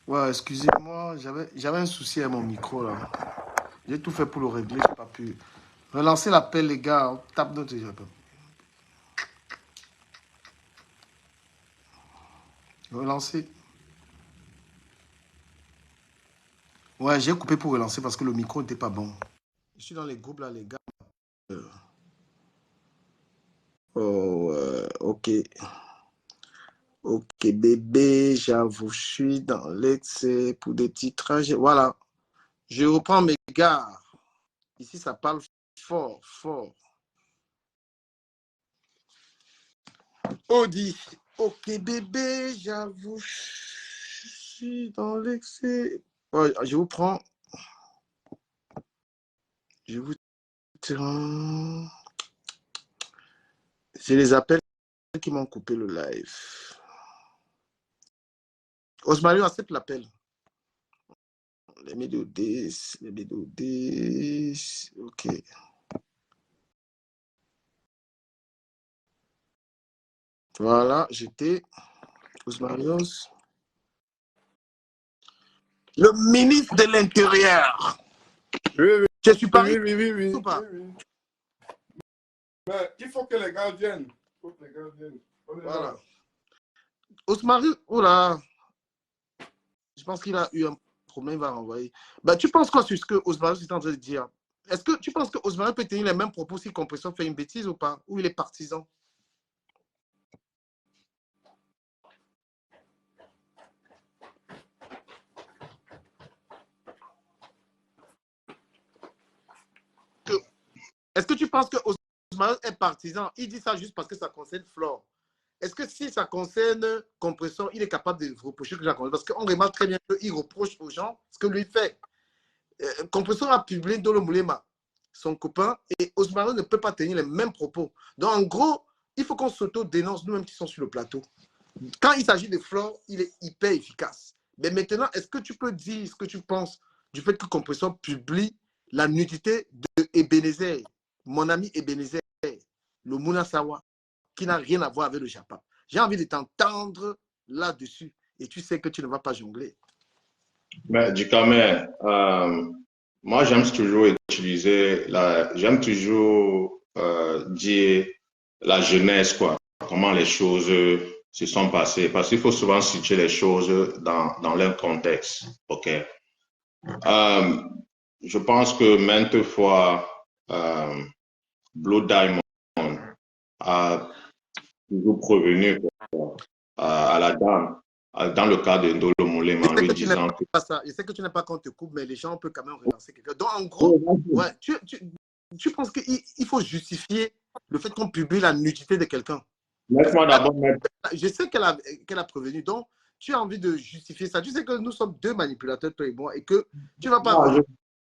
Ouais, excusez-moi, j'avais un souci à mon micro là. J'ai tout fait pour le régler, j'ai pas pu. Relancez l'appel, les gars. On tape notre appel. Relancez. Ouais, j'ai coupé pour relancer parce que le micro n'était pas bon. Je suis dans les groupes là, les gars. Oh, ok. Ok, bébé, j'avoue, je suis dans l'excès pour des titrages. Voilà. Je reprends mes gars. Ici, ça parle fort, fort. Audi. Ok, bébé, j'avoue, je suis dans l'excès. Ouais, je vous prends. Je vous tiens. C'est les appels qui m'ont coupé le live. Osmario, accepte l'appel. Les médias 10, les médias 10. Ok. Voilà, j'étais Osmarios. Le ministre de l'Intérieur. Oui, oui, Je suis pas oui, oui, oui, oui, ou pas? oui, oui. Mais il faut que les gars viennent. Il faut que les gars viennent. Voilà. Osmarios, oh là. Je pense qu'il a eu un problème, il va renvoyer. Bah, tu penses quoi sur ce que Osmarios est en train de dire? Est-ce que tu penses que Osmarios peut tenir les mêmes propos si Compression fait une bêtise ou pas? Ou il est partisan? Est-ce que tu penses que Osmarios est partisan? Il dit ça juste parce que ça concerne Flore. Est-ce que si ça concerne Compression, il est capable de reprocher que Jacques? Parce qu'on remarque très bien qu'il reproche aux gens ce que lui fait. Compression a publié Dolo Moulema, son copain, et Osmarios ne peut pas tenir les mêmes propos. Donc, en gros, il faut qu'on s'auto-dénonce nous-mêmes qui sommes sur le plateau. Quand il s'agit de Flore, il est hyper efficace. Mais maintenant, est-ce que tu peux dire ce que tu penses du fait que Compression publie la nudité de Ebenezer, mon ami Ebenezer, le Munasawa, qui n'a rien à voir avec le Japon? J'ai envie de t'entendre là-dessus. Et tu sais que tu ne vas pas jongler. Mais du Camer, moi j'aime toujours utiliser j'aime toujours dire la jeunesse, quoi, comment les choses se sont passées, parce qu'il faut souvent situer les choses dans leur contexte. Ok. Je pense que maintes fois, Blue Diamond a toujours prévenu à la dame, dans le cas de Ndolo Moulema, en lui disant que... Je sais que tu n'es pas qu'on te coupe, mais les gens peuvent quand même relancer quelqu'un. Donc, en gros, ouais, tu penses qu'il faut justifier le fait qu'on publie la nudité de quelqu'un? Laisse-moi d'abord Je sais qu'elle a prévenu, donc tu as envie de justifier ça. Tu sais que nous sommes deux manipulateurs, toi et moi, et que tu ne vas pas...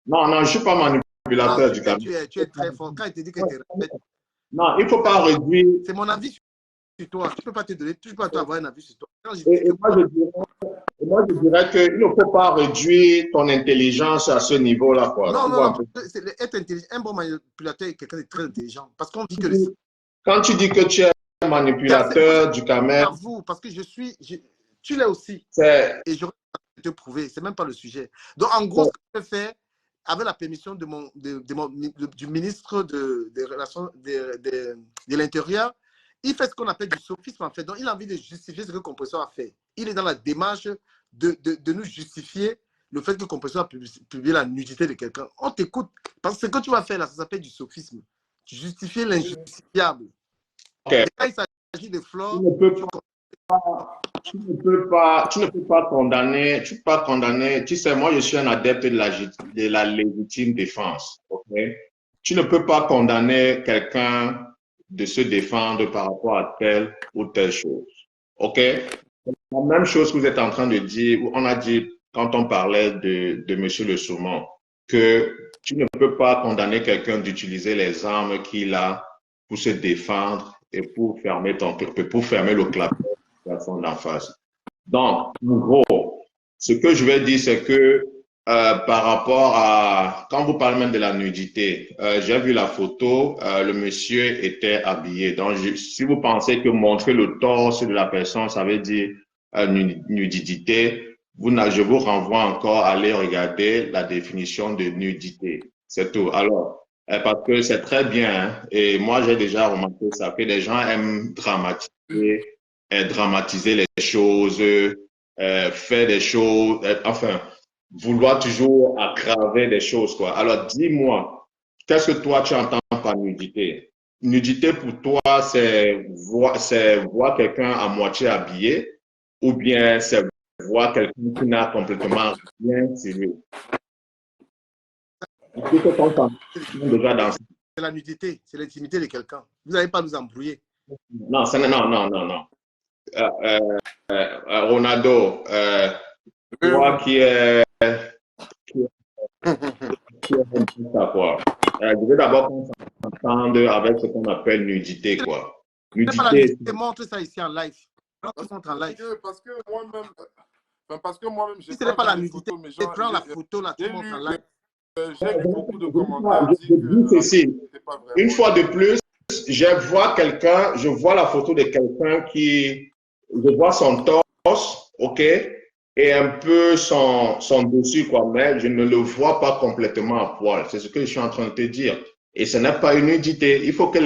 Non, je ne suis pas manipulateur du Camer. Tu es très fort. Quand il te dit que tu es... Non, il ne faut pas réduire... C'est mon avis sur toi. Tu ne peux pas te donner, tu peux pas avoir un avis sur toi. Et moi, je dirais qu'il ne faut pas réduire ton intelligence à ce niveau-là. Non. Être intelligent, un bon manipulateur est quelqu'un de très intelligent. Parce qu'on dit que... Quand tu dis que tu es un manipulateur du Camer... J'avoue, parce que tu l'es aussi. Et j'aurais te prouver. Ce n'est même pas le sujet. Donc, en gros, ce que je peux faire, avec la permission du ministre des Relations de l'Intérieur, il fait ce qu'on appelle du sophisme, en fait. Donc, il a envie de justifier ce que Compression a fait. Il est dans la démarche de nous justifier le fait que Compression a publié la nudité de quelqu'un. On t'écoute. Parce que ce que tu vas faire là, ça s'appelle du sophisme. Justifier l'injustifiable. Okay. Et quand il s'agit de Flore, tu ne peux pas condamner, tu sais, moi je suis un adepte de la légitime défense. Okay? Tu ne peux pas condamner quelqu'un de se défendre par rapport à telle ou telle chose. OK? La même chose que vous êtes en train de dire, on a dit quand on parlait de M. Le Saumon, que tu ne peux pas condamner quelqu'un d'utiliser les armes qu'il a pour se défendre et pour fermer le clapet de la personne d'en face. Donc, en gros, ce que je vais dire, c'est que par rapport à, quand vous parlez même de la nudité, j'ai vu la photo, le monsieur était habillé. Donc, si vous pensez que montrer le torse de la personne, ça veut dire nudité, je vous renvoie encore à aller regarder la définition de nudité. C'est tout. Alors, parce que c'est très bien, hein, et moi j'ai déjà remarqué ça, que les gens aiment dramatiser les choses, faire des choses, enfin, vouloir toujours aggraver des choses, quoi. Alors, dis-moi, qu'est-ce que toi tu entends par nudité? Nudité pour toi, c'est voir quelqu'un à moitié habillé ou bien c'est voir quelqu'un qui n'a complètement rien sur lui. Déjà dans... C'est la nudité, c'est l'intimité de quelqu'un. Vous n'allez pas nous embrouiller. Non, non. Ronaldo, toi qui est quoi. Je veux d'abord qu'on s'entende avec ce qu'on appelle nudité, quoi. Nudité. Montre ça ici en live. En live. Parce que moi-même, parce que moi-même, j'ai pas la nudité. Tu prends la photo là, tu montres en live. J'ai lu beaucoup de commentaires. Une fois de plus, je vois quelqu'un, je vois la photo de quelqu'un qui, je vois son torse, ok, et un peu son dessus, quoi, mais je ne le vois pas complètement à poil. C'est ce que je suis en train de te dire. Et ce n'est pas une nudité. Il faut que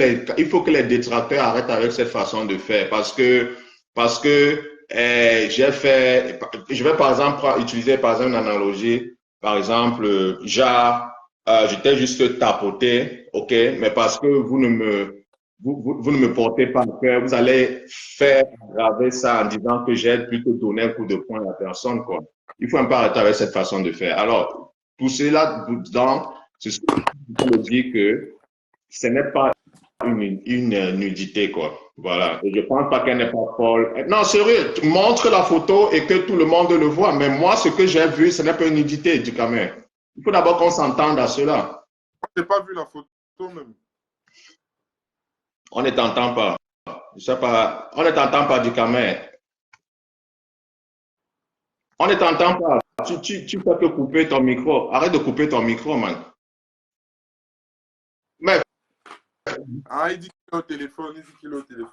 les détracteurs arrêtent avec cette façon de faire parce que j'ai fait, je vais par exemple utiliser par exemple une analogie. Par exemple, j'étais juste tapoté, ok, mais parce que vous ne me portez pas à cœur, vous allez faire aggraver ça en disant que j'ai plutôt donné un coup de poing à la personne, quoi. Il faut un peu arrêter avec cette façon de faire. Alors, tout cela dedans, c'est ce que je veux dire que ce n'est pas une nudité, quoi. Voilà. Et je pense pas qu'elle n'est pas folle. Non, sérieux, montre la photo et que tout le monde le voit. Mais moi, ce que j'ai vu, ce n'est pas une nudité du Cameroun. Il faut d'abord qu'on s'entende à cela. Je n'ai pas vu la photo même. On ne t'entend pas. Je sais pas. On ne t'entend pas du Cameroun. On ne t'entend pas. Tu peux te couper ton micro. Arrête de couper ton micro, man. Mais ah, il dit qu'il est au téléphone,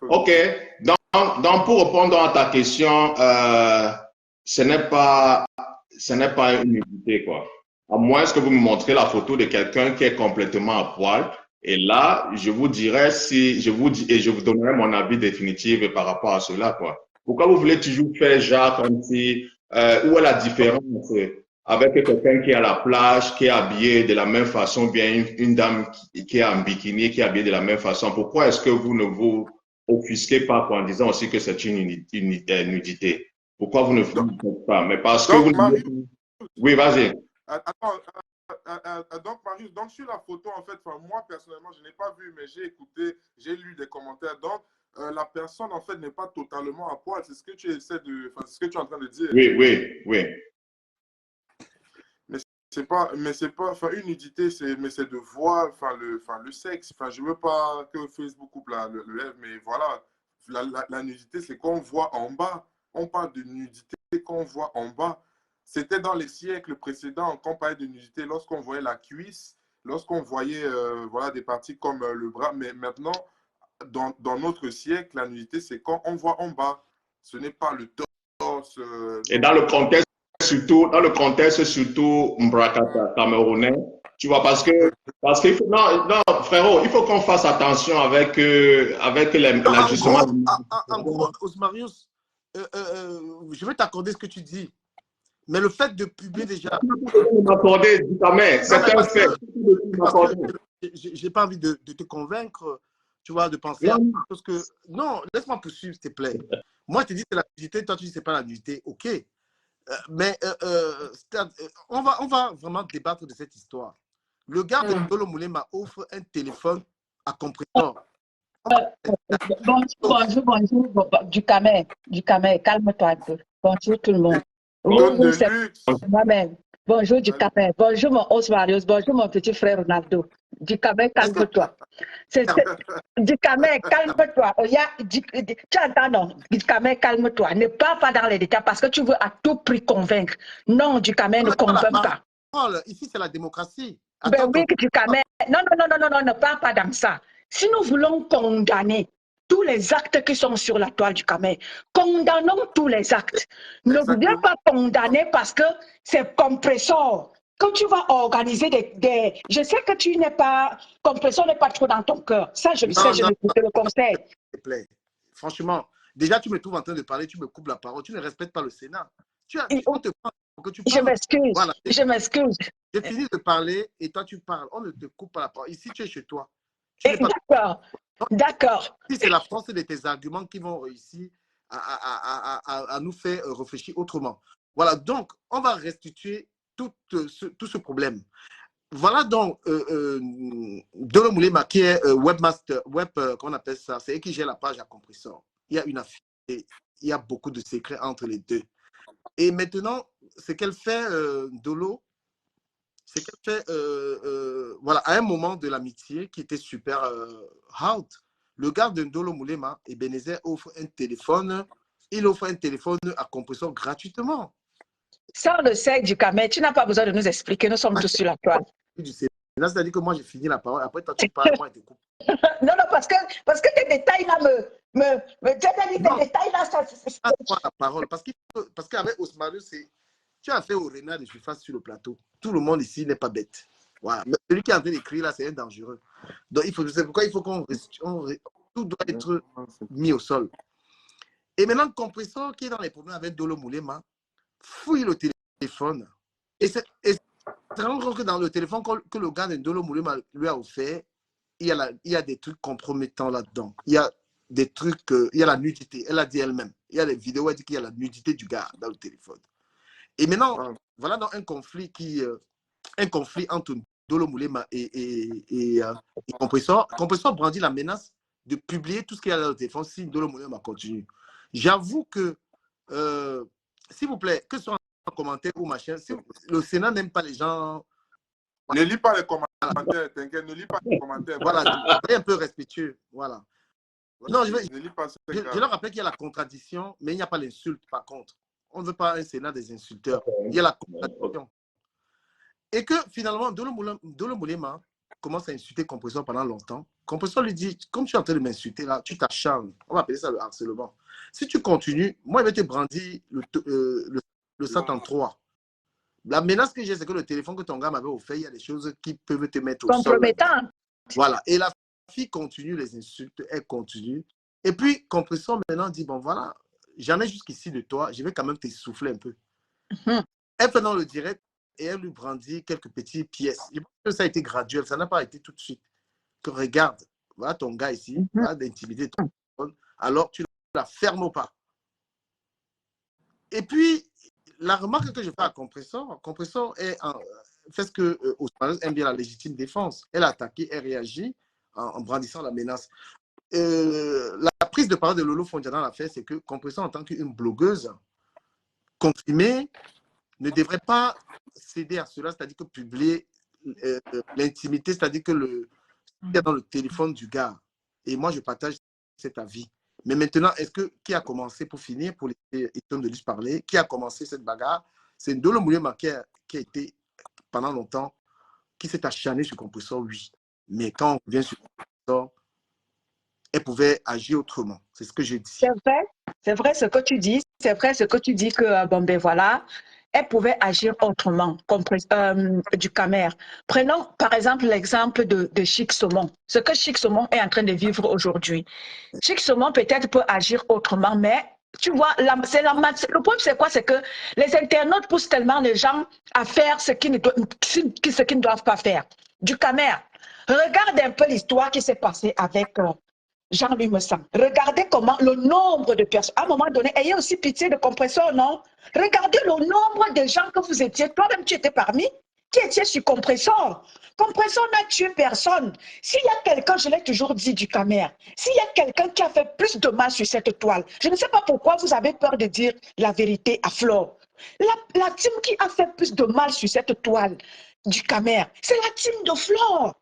Ok. Donc, pour répondre à ta question, ce n'est pas une nudité, quoi. À moins que vous me montrez la photo de quelqu'un qui est complètement à poil. Et là, je vous dirai si je vous donnerai mon avis définitif par rapport à cela, quoi. Pourquoi vous voulez toujours faire genre comme si, où est la différence avec quelqu'un qui est à la plage, qui est habillé de la même façon, bien une dame qui est en bikini, qui est habillée de la même façon? Pourquoi est-ce que vous ne vous offusquez pas en disant aussi que c'est une nudité? Pourquoi vous ne faites pas? Mais parce que vous... Oui, vas-y. Donc, Marius, donc sur la photo, en fait, moi, personnellement, je n'ai pas vu, mais j'ai écouté, j'ai lu des commentaires. Donc, la personne, en fait, n'est pas totalement à poil. C'est ce que tu essaies de... c'est ce que tu es en train de dire. Oui. Mais c'est pas une nudité, mais c'est de voir le sexe. Je veux pas que Facebook coupe le F, mais voilà, la nudité, c'est qu'on voit en bas. On parle de nudité qu'on voit en bas. C'était dans les siècles précédents qu'on parlait de nudité lorsqu'on voyait la cuisse, lorsqu'on voyait voilà, des parties comme le bras. Mais maintenant, dans notre siècle, la nudité, c'est quand on voit en bas. Ce n'est pas le torse. Et dans le contexte surtout Mbrakata, camerounais, tu vois, parce que non, frérot, il faut qu'on fasse attention avec l'ajustement. En gros, Osmarius, je vais t'accorder ce que tu dis. Mais le fait de publier déjà. C'est un fait. Je n'ai pas envie de te convaincre, tu vois, de penser à parce que. Non, laisse-moi poursuivre, s'il te plaît. Moi, je te dis c'est la nudité, toi, tu dis c'est pas la nudité. OK. Mais on va vraiment débattre de cette histoire. Le gars de Tolo Moulé m'a offert un téléphone à compresseur. Bonjour, du Camer, calme-toi un peu. Bonjour tout le monde. Oui, c'est moi-même. Bonjour du Camer, bonjour mon Osmarius, bonjour mon petit frère Ronaldo. Du Camer, calme-toi. Du Camer, calme-toi. Tu entends, non? Du Camer, calme-toi. Ne pars pas dans les détails parce que tu veux à tout prix convaincre. Non, du Camer ne convainc pas. Ici, c'est la démocratie. Ben Attends, oui, que du Camer. Non, ne parle pas dans ça. Si nous voulons condamner tous les actes qui sont sur la toile du Camer, condamnons tous les actes. Ne viens pas condamner parce que c'est compresseur. Quand tu vas organiser des... Je sais que tu n'es pas... Compresseur n'est pas trop dans ton cœur. Ça, je le sais, je te le conseille. S'il te plaît. Franchement, déjà, tu me trouves en train de parler, tu me coupes la parole, tu ne respectes pas le Sénat. On te prend pour que tu parles. Je m'excuse, voilà. je m'excuse. J'ai fini de parler et toi, tu parles. On ne te coupe pas la parole. Ici, tu es chez toi. D'accord, d'accord. Si c'est la France et de tes arguments qui vont réussir à nous faire réfléchir autrement. Voilà, donc, on va restituer tout ce problème. Voilà donc Dolo Moulema qui est webmaster, comment on appelle ça, c'est qui gère la page à compresseur. Il y a une affinité, il y a beaucoup de secrets entre les deux. Et maintenant, ce qu'elle fait, Dolo, c'est qu'elle fait, voilà, à un moment de l'amitié qui était super hard, le gars de Dolo Moulema, Ebenezer, offre un téléphone, il offre un téléphone à compresseur gratuitement. Ça, on le sait, du Camer, tu n'as pas besoin de nous expliquer, nous sommes tous sur la toile. C'est-à-dire que moi, j'ai fini la parole, après toi, tu parles, moi, je te coupe. Non, parce que tes détails là tes détails là, ça... la parole, parce qu'avec Osmarus, tu as fait au renard de surface sur le plateau. Tout le monde ici n'est pas bête. Voilà. Mais celui qui est en train d'écrire là, c'est un dangereux. Donc, c'est pourquoi il faut tout doit être mis au sol. Et maintenant, le compresseur qui est dans les problèmes avec Dolo Moulema fouille le téléphone. Et c'est rend que dans le téléphone que le gars de Dolo Moulema lui a offert, il y a des trucs compromettants là-dedans. Il y a des trucs, il y a la nudité. Elle a dit elle-même. Il y a des vidéos, elle dit qu'il y a la nudité du gars dans le téléphone. Et maintenant, voilà donc un conflit entre Dolo Moulema et Compresseur. Compresseur brandit la menace de publier tout ce qu'il y a dans le téléphone si Dolo Moulema continue. J'avoue que, s'il vous plaît, que ce soit en commentaire ou machin, si le Sénat n'aime pas les gens... Ne lis pas les commentaires, t'inquiète, ne lis pas les commentaires. Voilà, soyez un peu respectueux, voilà. Non, je leur rappelle qu'il y a la contradiction, mais il n'y a pas l'insulte, par contre. On ne veut pas un Sénat des insulteurs. Il y a la contradiction. Et que finalement, Dolo Moulema commence à insulter Compresseur pendant longtemps. Compresseur lui dit, comme tu es en train de m'insulter là, tu t'acharnes. On va appeler ça le harcèlement. Si tu continues, moi, je vais te brandir le 133. La menace que j'ai, c'est que le téléphone que ton gars m'avait offert, il y a des choses qui peuvent te mettre au sol. Compromettant. Voilà. Et la fille continue les insultes, elle continue. Et puis, Compresseur maintenant dit, bon voilà, j'en ai jusqu'ici de toi, je vais quand même t'essouffler un peu. Elle fait dans le direct et elle lui brandit quelques petites pièces. Je pense que ça a été graduel, ça n'a pas été tout de suite. Que regarde, voilà ton gars ici, voilà d'intimider ton téléphone, alors tu ne la fermes pas. Et puis, la remarque que je fais à Compresseur fait ce que Osmarus aime bien, la légitime défense. Elle a attaqué, elle réagit en brandissant la menace. La prise de parole de Lolo Fondia dans l'affaire, c'est que Compresseur, en tant qu'une blogueuse confirmée, ne devrait pas céder à cela, c'est-à-dire que publier l'intimité, c'est-à-dire que il y a dans le téléphone du gars. Et moi, je partage cet avis. Mais maintenant, qui a commencé, pour finir, pour les étonnes de lui parler, qui a commencé cette bagarre? C'est Dolo Moulema qui a été, pendant longtemps, qui s'est acharné sur Compresseur, oui. Mais quand on revient sur Compresseur, elle pouvait agir autrement. C'est ce que je dis. C'est vrai ce que tu dis. C'est vrai ce que tu dis que, bon, ben voilà, elle pouvait agir autrement, du Camer. Prenons par exemple l'exemple de Chic Saumon. Ce que Chic Saumon est en train de vivre aujourd'hui. Chic Saumon peut-être peut agir autrement, mais tu vois, le problème c'est quoi? C'est que les internautes poussent tellement les gens à faire ce qu'ils ne doivent pas faire. Du Camer. Regarde un peu l'histoire qui s'est passée avec Jean-Louis Messang. Regardez comment le nombre de personnes, à un moment donné, ayez aussi pitié de Compresseur, non? Regardez le nombre de gens que vous étiez, toi-même tu étais parmi, qui étiez sur Compresseur. Compresseur n'a tué personne. S'il y a quelqu'un, je l'ai toujours dit du Camer, s'il y a quelqu'un qui a fait plus de mal sur cette toile, je ne sais pas pourquoi vous avez peur de dire la vérité à Flore. La team qui a fait plus de mal sur cette toile du Camer, c'est la team de Flore.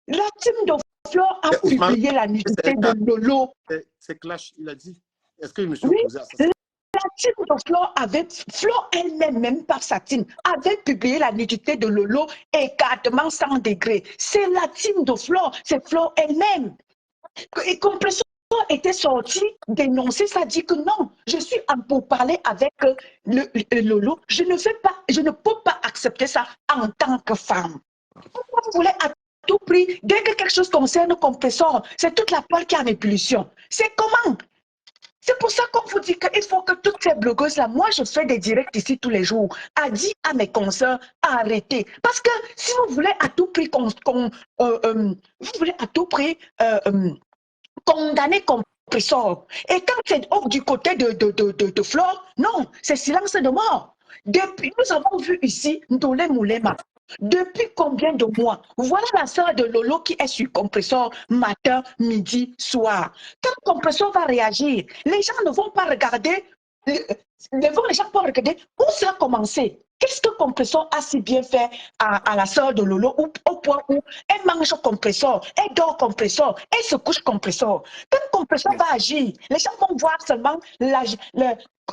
La team de Flore a publié la nudité de Lolo. C'est Clash, il a dit. Est-ce que je me suis opposé à ça? team de Flore elle-même, même par sa team, avait publié la nudité de Lolo écartement 100 degrés. C'est la team de Flore, c'est Flore elle-même. Et Compression était sorti dénoncer ça, dit que non, je suis en pourparler avec Lolo, je ne peux pas accepter ça en tant que femme. Pourquoi vous voulez à tout prix, dès que quelque chose concerne Compressor, c'est toute la toile qui a ébullition. C'est comment? C'est pour ça qu'on vous dit qu'il faut que toutes ces blogueuses-là, moi je fais des directs ici tous les jours, a dit à mes consoeurs, arrêtez. Parce que si vous voulez à tout prix condamner Compressor, et quand c'est du côté de Flore, non, c'est silence de mort. Depuis, nous avons vu ici Ndolé Moulema. Depuis combien de mois? Voilà la sœur de Lolo qui est sur Compressor matin, midi, soir. Quand Compressor va réagir, les gens ne vont pas regarder, les gens vont regarder où ça a commencé. Qu'est-ce que Compressor a si bien fait à la sœur de Lolo au point où elle mange Compressor, elle dort Compressor, elle se couche Compressor. Quand Compressor va agir, les gens vont voir seulement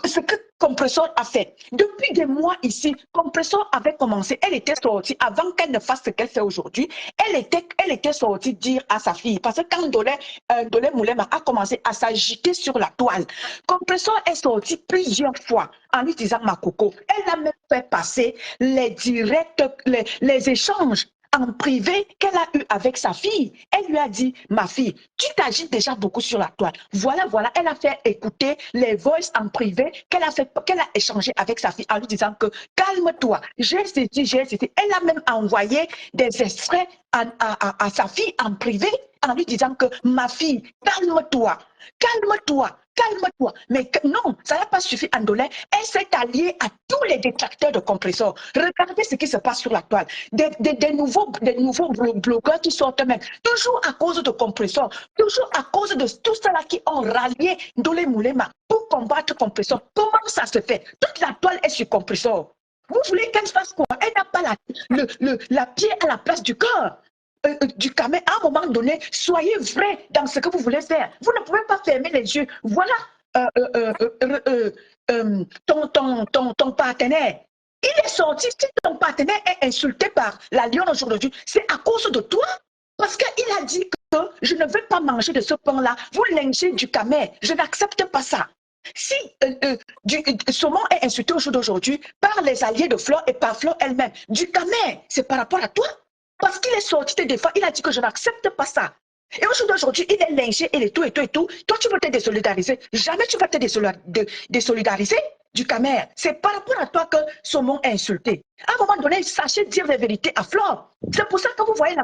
ce que Compressor a fait. Depuis des mois ici, Compressor avait commencé, elle était sortie, avant qu'elle ne fasse ce qu'elle fait aujourd'hui, elle était sortie dire à sa fille, parce que quand Ndolé Moulema a commencé à s'agiter sur la toile, Compressor est sortie plusieurs fois en lui disant ma coco. Elle a même fait passer les directs, les échanges en privé qu'elle a eu avec sa fille. Elle lui a dit, ma fille, tu t'agites déjà beaucoup sur la toile. Voilà, elle a fait écouter les voices en privé qu'elle a échangé avec sa fille en lui disant que calme-toi, j'ai ceci. Elle a même envoyé des extraits à sa fille en privé en lui disant que ma fille, calme-toi. Mais non, ça n'a pas suffi, Andolé. Elle s'est alliée à tous les détracteurs de Compressor. Regardez ce qui se passe sur la toile. Des nouveaux blogueurs qui sortent même, toujours à cause de Compressor, toujours à cause de tous ceux-là qui ont rallié Ndolé Moulema pour combattre Compressor. Comment ça se fait? Toute la toile est sur Compressor. Vous voulez qu'elle fasse quoi? Elle n'a pas la pied à la place du cœur. Du Camer, à un moment donné, soyez vrai dans ce que vous voulez faire. Vous ne pouvez pas fermer les yeux. Voilà ton partenaire. Il est sorti. Si ton partenaire est insulté par la lionne aujourd'hui, c'est à cause de toi. Parce qu'il a dit que je ne veux pas manger de ce pain-là. Vous lingez du Camer. Je n'accepte pas ça. Si Saumon est insulté au jour d'aujourd'hui par les alliés de Flore et par Flore elle-même, du Camer, c'est par rapport à toi. Parce qu'il est sorti des fois, il a dit que je n'accepte pas ça. Et aujourd'hui, il est lynché et tout. Toi, tu veux te désolidariser. Jamais tu vas te désolidariser du Camer. C'est par rapport à toi que Saumon est insulté. À un moment donné, sachez dire la vérité à Flore. C'est pour ça que vous voyez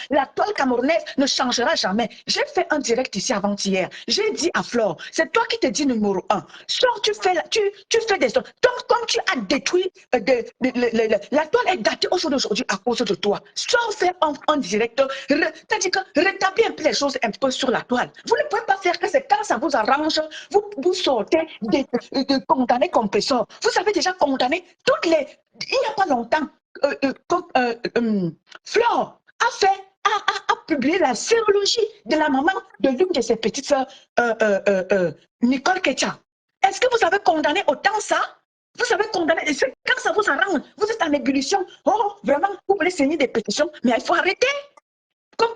la toile camerounaise ne changera jamais. J'ai fait un direct ici avant-hier. J'ai dit à Flore, c'est toi qui te dis numéro 1. Sors, tu fais des choses. Donc, comme tu as détruit, la toile est datée au jour d'aujourd'hui à cause de toi. Sors faire un direct. C'est-à-dire que rétablis un peu les choses un peu sur la toile. Vous ne pouvez pas faire que c'est quand ça vous arrange, vous sortez de condamner Compressor. Vous avez déjà condamné toutes les... Il n'y a pas longtemps, Flore a publié la sérologie de la maman de l'une de ses petites sœurs, Nicole Ketia. Est-ce que vous avez condamné autant ça? Vous avez condamné, quand ça vous arrange, vous êtes en ébullition. Oh, vraiment, vous voulez signer des pétitions, mais il faut arrêter. Comme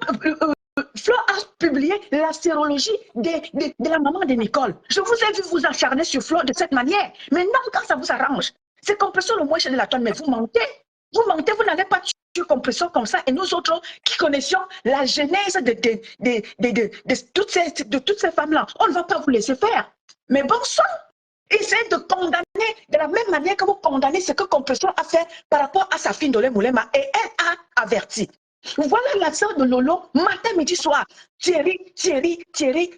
Flore a publié la sérologie de la maman de Nicole. Je vous ai vu vous acharner sur Flore de cette manière. Mais non, quand ça vous arrange. C'est Compressor le moins cher de la toile, mais vous mentez. Vous mentez, vous n'allez pas tuer Compressor comme ça. Et nous autres qui connaissions la genèse de toutes ces femmes-là, on ne va pas vous laisser faire. Mais bon sang, essayez de condamner de la même manière que vous condamnez ce que Compressor a fait par rapport à sa fille Ndolé Moulema. Et elle a averti. Voilà la sœur de Lolo, matin, midi, soir. Thierry,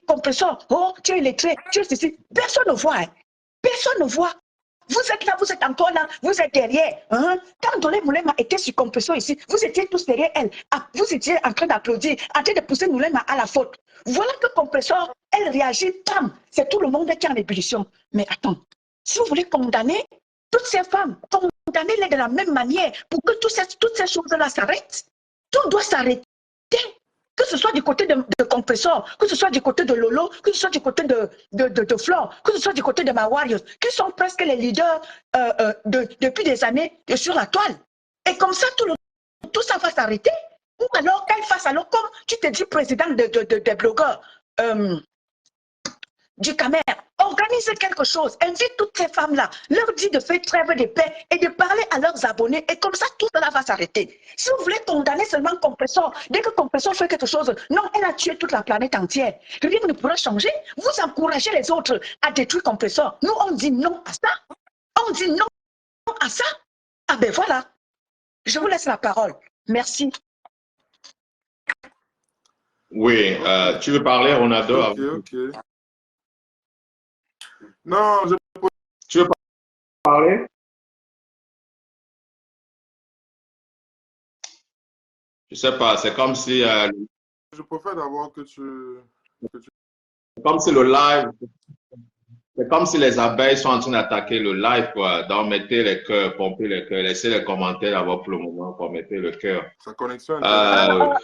Compressor, oh, tu es illettré, tu es ceci. Personne ne voit. Personne ne voit. Vous êtes là, vous êtes encore là, vous êtes derrière. Hein? Quand Ndolé Moulema était sur Compressor ici, vous étiez tous derrière elle. Vous étiez en train d'applaudir, en train de pousser Moulema à la faute. Voilà que Compressor, elle réagit, bam, c'est tout le monde qui est en ébullition. Mais attends, si vous voulez condamner toutes ces femmes, condamnez-les de la même manière pour que toutes ces choses-là s'arrêtent. Tout doit s'arrêter. Que ce soit du côté de Compressor, que ce soit du côté de Lolo, que ce soit du côté de Flore, que ce soit du côté de My Warriors, qui sont presque les leaders depuis des années sur la toile. Et comme ça, tout ça va s'arrêter. Ou alors, qu'elle fasse, alors comme tu te dis président des blogueurs du Camer, organise quelque chose, invite toutes ces femmes-là, leur dit de faire trêve de paix et de parler à leurs abonnés, et comme ça, tout cela va s'arrêter. Si vous voulez condamner seulement Compressor, dès que Compressor fait quelque chose, non, elle a tué toute la planète entière, rien ne pourra changer. Vous encouragez les autres à détruire Compressor. Nous, on dit non à ça. On dit non à ça. Ah ben voilà. Je vous laisse la parole. Merci. Oui, tu veux parler, Ronaldo? Ok. Non, Tu veux parler? Je sais pas, c'est comme si, je préfère d'abord que tu... comme si le live, c'est comme si les abeilles sont en train d'attaquer le live, quoi. Donc, mettez les cœurs, pompez les cœurs, laissez les commentaires d'abord pour le moment, quoi. Mettez le cœur. Sa connexion Internet.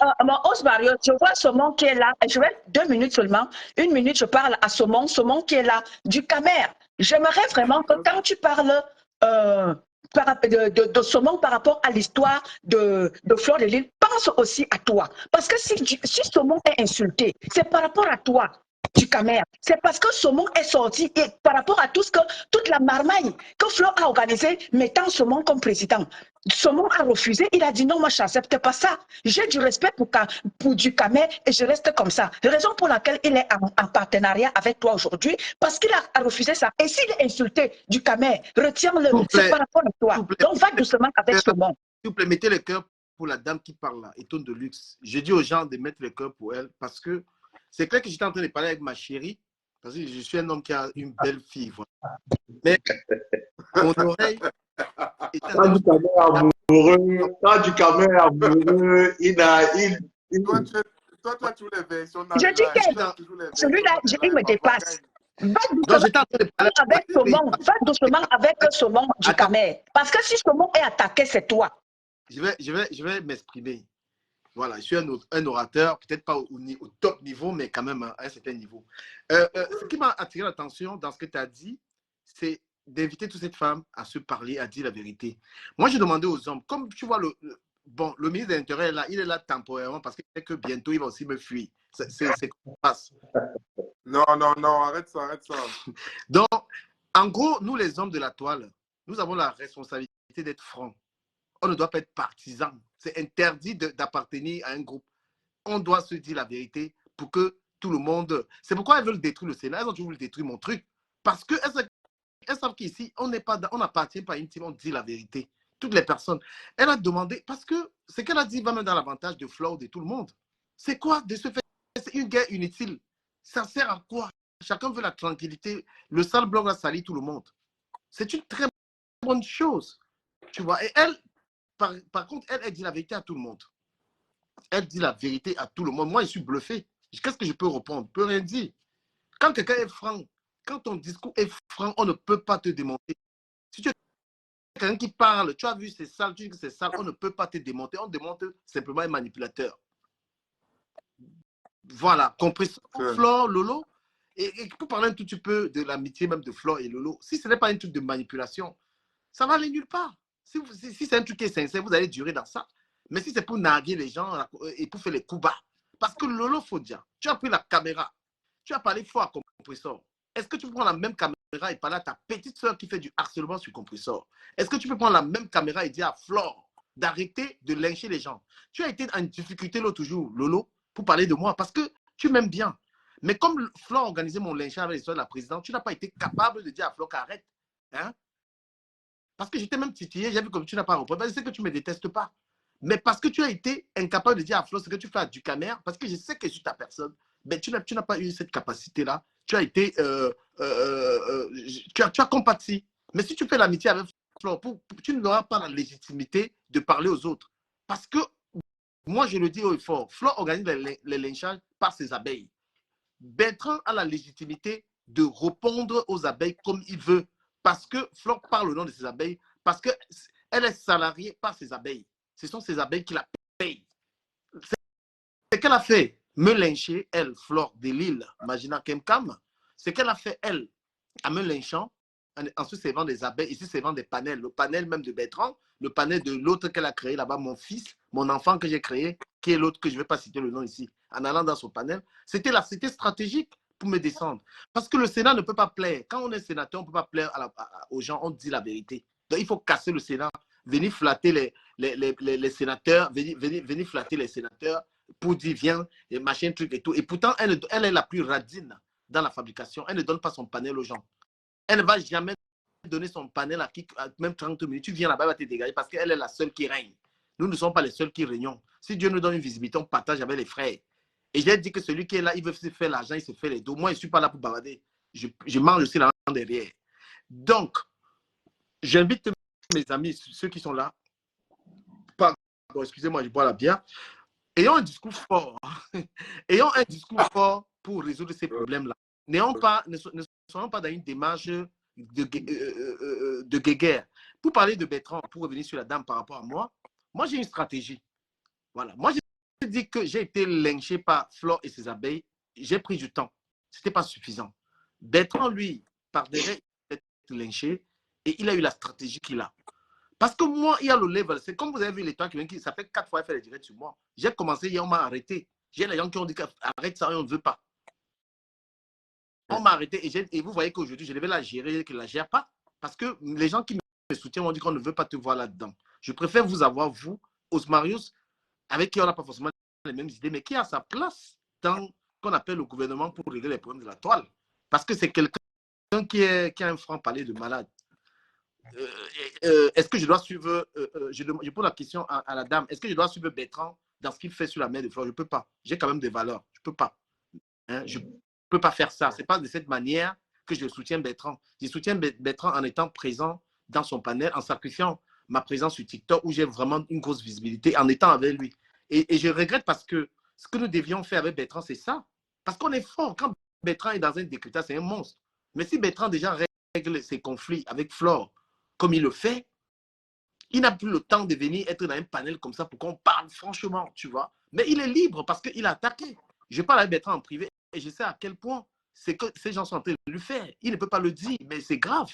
Osmario, je vois Saumon qui est là. Je vais 2 minutes seulement. 1 minute, je parle à Saumon. Saumon qui est là, du Camer. J'aimerais vraiment que quand tu parles de Saumon par rapport à l'histoire de Fleur de Lille, pense aussi à toi. Parce que si Saumon est insulté, c'est par rapport à toi. Du Camer. C'est parce que Saumon est sorti et par rapport à toute la marmaille que Flo a organisée, mettant Saumon comme président. Saumon a refusé, il a dit non, moi je n'accepte pas ça. J'ai du respect pour du Camer et je reste comme ça. Raison pour laquelle il est en partenariat avec toi aujourd'hui, parce qu'il a refusé ça. Et s'il est insulté du Camer, retiens-le, c'est par rapport à toi. Donc va doucement avec Saumon. S'il vous plaît, mettez le cœur pour la dame qui parle là, Étonne de luxe. J'ai dit aux gens de mettre le cœur pour elle parce que c'est clair que j'étais en train de parler avec ma chérie, parce que je suis un homme qui a une belle fille. Voilà. Mais mon oreille est Quand du Camer amoureux, Toi, tu les versions. Je dis que celui-là, il me dépasse. Va doucement avec Saumon. Va doucement avec Saumon du Camer. Parce que si Saumon est attaqué, c'est toi. Je vais m'exprimer. Voilà, je suis un orateur, peut-être pas au top niveau, mais quand même à un certain niveau. Ce qui m'a attiré l'attention dans ce que tu as dit, c'est d'inviter toutes ces femmes à se parler, à dire la vérité. Moi, j'ai demandé aux hommes, comme tu vois, le ministre de l'Intérieur, là, il est là temporairement parce qu'il sait que bientôt, il va aussi me fuir. C'est ce qui se passe. Non, arrête ça. Donc, en gros, nous, les hommes de la toile, nous avons la responsabilité d'être francs. On ne doit pas être partisan. C'est interdit d'appartenir à un groupe. On doit se dire la vérité pour que tout le monde... C'est pourquoi elles veulent détruire le Sénat. Elles ont toujours voulu détruire mon truc. Parce qu'elles savent qu'ici, on n'appartient pas à une team, on dit la vérité. Toutes les personnes. Elle a demandé... Parce que ce qu'elle a dit va même dans l'avantage de Flo, de tout le monde. C'est quoi de se faire... C'est une guerre inutile. Ça sert à quoi? Chacun veut la tranquillité. Le sale blog a sali tout le monde. C'est une très bonne chose. Tu vois. Et elle... Par contre, elle dit la vérité à tout le monde. Elle dit la vérité à tout le monde. Moi, je suis bluffé. Qu'est-ce que je peux répondre? Je ne peux rien dire. Quand quelqu'un est franc, quand ton discours est franc, on ne peut pas te démonter. Si tu es quelqu'un qui parle, tu as vu c'est sale, tu dis que c'est sale, on ne peut pas te démonter. On démonte simplement un manipulateur. Voilà, compris. Flore, Lolo. Et pour parler un tout petit peu de l'amitié même de Flore et Lolo, si ce n'est pas un truc de manipulation, ça va aller nulle part. Si c'est un truc qui est sincère, vous allez durer dans ça. Mais si c'est pour narguer les gens et pour faire les coups bas, parce que Lolo Fodia, tu as pris la caméra, tu as parlé fort à Compressor. Est-ce que tu peux prendre la même caméra et parler à ta petite soeur qui fait du harcèlement sur Compressor? Est-ce que tu peux prendre la même caméra et dire à Flore d'arrêter de lyncher les gens? Tu as été en difficulté l'autre jour, Lolo, pour parler de moi, parce que tu m'aimes bien. Mais comme Flore a organisé mon lynchage avec l'histoire de la présidente, tu n'as pas été capable de dire à Flore qu'arrête. Hein? Parce que j'étais même titillé, j'ai vu comme tu n'as pas repris. Je sais que tu ne me détestes pas. Mais parce que tu as été incapable de dire à Flo ce que tu fais à du Camer, parce que je sais que je suis ta personne, mais tu n'as pas eu cette capacité-là. Tu as été. Tu as compati. Mais si tu fais l'amitié avec Flo, tu n'auras pas la légitimité de parler aux autres. Parce que, moi, je le dis haut et fort, Flo organise les lynchages par ses abeilles. Bertrand a la légitimité de répondre aux abeilles comme il veut. Parce que Flore parle au nom de ses abeilles, parce qu'elle est salariée par ses abeilles. Ce sont ses abeilles qui la payent. Ce qu'elle a fait, me lyncher, elle, Flore de Lille, Magina Kemkam, ce qu'elle a fait, elle, en me lynchant, en se servant des abeilles, ici servant des panels, le panel même de Bertrand, le panel de l'autre qu'elle a créé là-bas, mon fils, mon enfant que j'ai créé, qui est l'autre que je ne vais pas citer le nom ici, en allant dans son panel, c'était stratégique pour me descendre. Parce que le Sénat ne peut pas plaire. Quand on est sénateur, on ne peut pas plaire aux gens, on dit la vérité. Donc il faut casser le Sénat, venir flatter les sénateurs, venir flatter les sénateurs pour dire viens, et machin, truc et tout. Et pourtant, elle est la plus radine dans la fabrication. Elle ne donne pas son panel aux gens. Elle ne va jamais donner son panel à qui, même 30 minutes. Tu viens là-bas, elle va te dégager parce qu'elle est la seule qui règne. Nous ne sommes pas les seuls qui régnons. Si Dieu nous donne une visibilité, on partage avec les frères. Et j'ai dit que celui qui est là, il veut se faire l'argent, il se fait les dos. Moi, je ne suis pas là pour bavarder. Je mange aussi l'argent derrière. Donc, j'invite mes amis, ceux qui sont là, excusez-moi, je bois la bière. Ayons un discours fort. Ayons un discours fort pour résoudre ces problèmes-là. Ne soyons pas dans une démarche de guéguerre. Pour parler de Bertrand, pour revenir sur la dame par rapport à moi j'ai une stratégie. Voilà. Moi, j'ai dit que j'ai été lynché par Flore et ses abeilles. J'ai pris du temps. Ce n'était pas suffisant. Bertrand, lui, par derrière, il a été lynché et il a eu la stratégie qu'il a. Parce que moi, il y a le level. C'est comme vous avez vu l'étoile qui ça fait 4 fois faire les directs sur moi. J'ai commencé hier, on m'a arrêté. J'ai les gens qui ont dit arrête ça, on ne veut pas. On m'a arrêté et vous voyez qu'aujourd'hui, je devais la gérer, que je ne la gère pas. Parce que les gens qui me soutiennent m'ont dit qu'on ne veut pas te voir là-dedans. Je préfère vous avoir, vous, Osmarius, avec qui on n'a pas forcément les mêmes idées, mais qui a sa place dans ce qu'on appelle le gouvernement pour régler les problèmes de la toile. Parce que c'est quelqu'un qui a un franc-parler de malade. Est-ce que je dois suivre, je pose la question à la dame, est-ce que je dois suivre Bertrand dans ce qu'il fait sur la mer de Flore? Je ne peux pas. J'ai quand même des valeurs. Je ne peux pas. Hein? Je ne peux pas faire ça. Ce n'est pas de cette manière que je soutiens Bertrand. Je soutiens Bertrand en étant présent dans son panel, en sacrifiant ma présence sur TikTok où j'ai vraiment une grosse visibilité, en étant avec lui. Et je regrette parce que ce que nous devions faire avec Bertrand, c'est ça. Parce qu'on est fort. Quand Bertrand est dans un décrétage, c'est un monstre. Mais si Bertrand déjà règle ses conflits avec Flore, comme il le fait, il n'a plus le temps de venir être dans un panel comme ça pour qu'on parle franchement, tu vois. Mais il est libre parce qu'il a attaqué. Je parle avec Bertrand en privé et je sais à quel point c'est que ces gens sont en train de lui faire. Il ne peut pas le dire, mais c'est grave.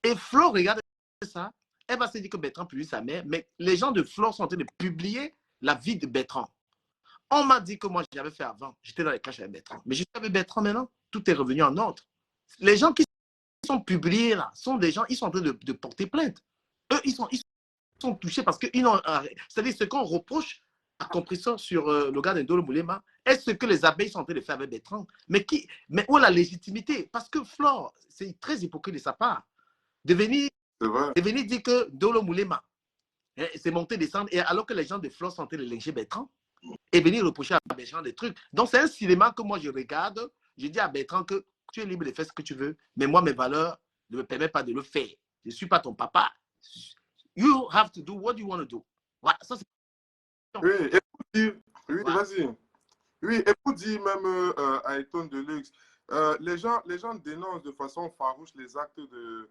Et Flore, regarde ça. Elle va se dire que Bertrand publie sa mère, mais les gens de Flore sont en train de publier la vie de Bertrand. On m'a dit que moi, j'avais fait avant. J'étais dans les caches avec Bertrand. Mais je suis avec Bertrand maintenant. Tout est revenu en ordre. Les gens qui sont publiés là sont des gens, ils sont en train de porter plainte. Eux, ils sont touchés parce qu'ils ont. C'est-à-dire ce qu'on reproche à Compresseur sur le gars d'Indolo Moulema, est-ce que les abeilles sont en train de faire avec Bertrand? Mais où est la légitimité? Parce que Flore, c'est très hypocrite de sa part. De venir dire que Ndolo Moulema, c'est monter, descendre, et alors que les gens de Flore sont en train de lyncher Bertrand, et venir reprocher à Bertrand des trucs. Donc c'est un cinéma que moi je regarde. Je dis à Bertrand que tu es libre de faire ce que tu veux, mais moi, mes valeurs ne me permettent pas de le faire. Je ne suis pas ton papa. You have to do what you want to do. Voilà, ça c'est... Oui, et pour dire, oui, voilà. Vas-y. Oui, et pour dire même à Eton Deluxe, les gens dénoncent de façon farouche les actes de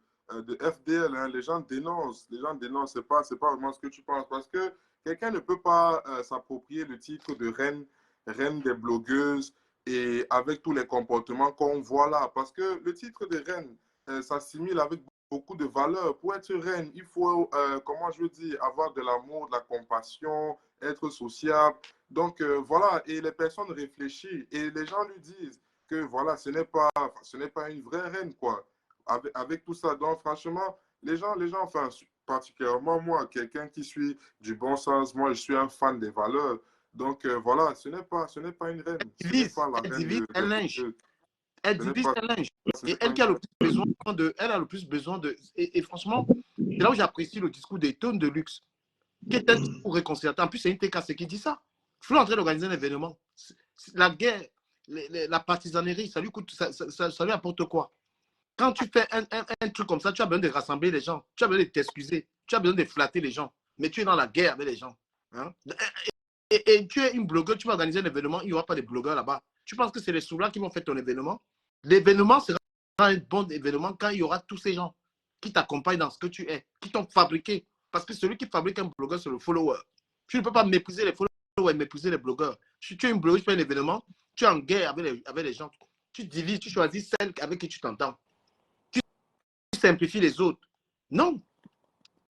FDL. Hein. Les gens dénoncent. C'est pas vraiment ce que tu penses. Parce que quelqu'un ne peut pas s'approprier le titre de reine des blogueuses et avec tous les comportements qu'on voit là. Parce que le titre de reine s'assimile avec beaucoup de valeurs. Pour être reine, il faut, comment je veux dire, avoir de l'amour, de la compassion, être sociable. Donc, voilà, et les personnes réfléchissent et les gens lui disent que, voilà, ce n'est pas une vraie reine, quoi. Avec tout ça, donc, franchement, les gens, enfin, particulièrement moi, quelqu'un qui suit du bon sens, moi, je suis un fan des valeurs. Donc, voilà, ce n'est pas une reine. Elle divise un linge. Elle divise un linge. Et elle qui a le plus besoin de... Elle a le plus besoin de... Et franchement, c'est là où j'apprécie le discours des tonnes de luxe. Qui est un discours réconciliateur. En plus, c'est une TKC qui dit ça. Flou en train d'organiser un événement. La guerre, la partisanerie, ça lui coûte... Ça lui apporte quoi? Quand tu fais un truc comme ça, tu as besoin de rassembler les gens. Tu as besoin de t'excuser. Tu as besoin de flatter les gens. Mais tu es dans la guerre avec les gens. Hein? Et tu es une blogueuse, tu vas organiser un événement, il n'y aura pas de blogueurs là-bas. Tu penses que c'est les sous-là qui vont faire ton événement? L'événement sera un bon événement quand il y aura tous ces gens qui t'accompagnent dans ce que tu es, qui t'ont fabriqué. Parce que celui qui fabrique un blogueur, c'est le follower. Tu ne peux pas mépriser les followers et mépriser les blogueurs. tu es une blogueuse, tu fais un événement, tu es en guerre avec les gens. Tu divises, tu choisis celle avec qui tu t'entends. Tu simplifies les autres. Non.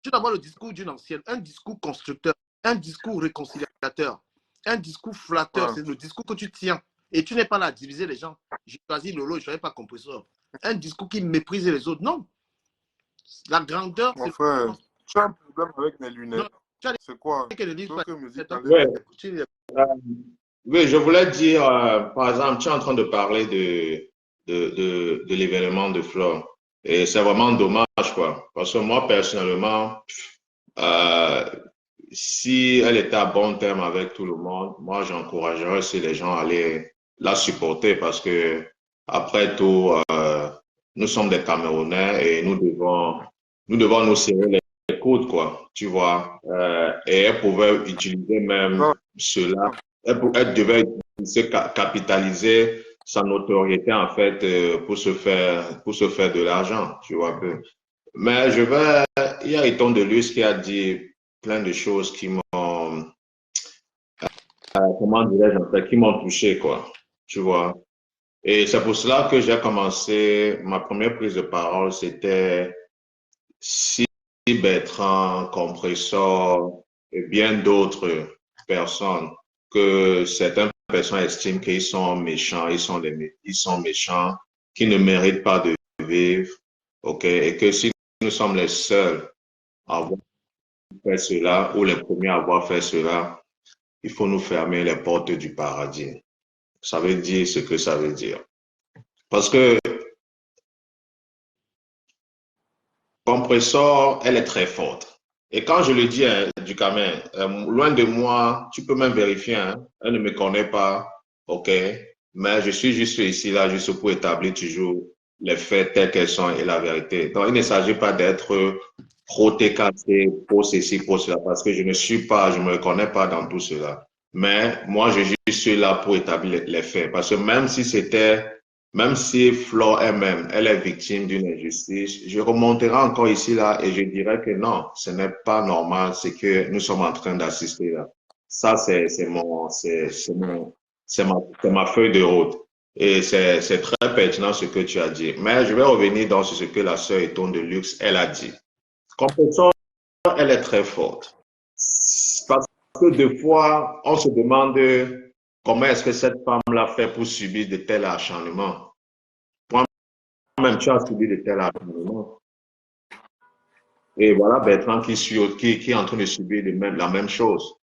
Tu dois avoir le discours d'une ancienne, un discours constructeur, un discours réconciliateur, un discours flatteur. Ouais. C'est le discours que tu tiens. Et tu n'es pas là à diviser les gens. J'ai choisi Lolo, je ne choisis pas Compressor. Un discours qui méprise les autres. Non. La grandeur, Mon c'est... frère, tu as un problème avec mes lunettes. C'est quoi? Que le livre, Que me dit Ouais. Oui, je voulais dire, par exemple, tu es en train de parler de l'événement de Flore. Et c'est vraiment dommage, quoi. Parce que moi, personnellement, si elle était à bon terme avec tout le monde, moi, j'encouragerais si les gens allaient la supporter parce que, après tout, nous sommes des Camerounais et nous devons nous serrer les coudes, quoi. Tu vois. Et elle pouvait utiliser même Non, cela. Elle devait capitaliser sa notoriété, en fait, pour se faire de l'argent, tu vois un peu. Mais il y a Eton de Luz qui a dit plein de choses qui m'ont, comment dirais-je, en fait, qui m'ont touché, quoi, tu vois. Et c'est pour cela que j'ai commencé, ma première prise de parole, c'était si Bertrand, Compressor et bien d'autres personnes que certaines personnes estiment qu'ils sont méchants, ils sont méchants, qui ne méritent pas de vivre, ok, et que si nous sommes les seuls à avoir fait cela ou les premiers à avoir fait cela, il faut nous fermer les portes du paradis. Ça veut dire ce que ça veut dire. Parce que Compressor, elle est très forte. Et quand je le dis, hein, du Cameroun, loin de moi, tu peux même vérifier, hein, elle ne me connaît pas, ok, mais je suis juste ici, là, juste pour établir toujours les faits tels qu'elles sont et la vérité. Donc, il ne s'agit pas d'être trop cassé pour ceci, pour cela, parce que je ne me reconnais pas dans tout cela. Mais moi, je suis là pour établir les faits. Parce que même si Flore elle-même, elle est victime d'une injustice, je remonterai encore ici, là, et je dirais que non, ce n'est pas normal ce que nous sommes en train d'assister là. Ça, c'est ma feuille de route. Et c'est très pertinent ce que tu as dit. Mais je vais revenir dans ce que la sœur Eton de Luxe, elle a dit. Compressor, elle est très forte. Parce que des fois, on se demande comment est-ce que cette femme-là fait pour subir de tels acharnements. Moi-même, tu as subi de tels acharnements. Et voilà Bertrand qui est en train de subir la même chose.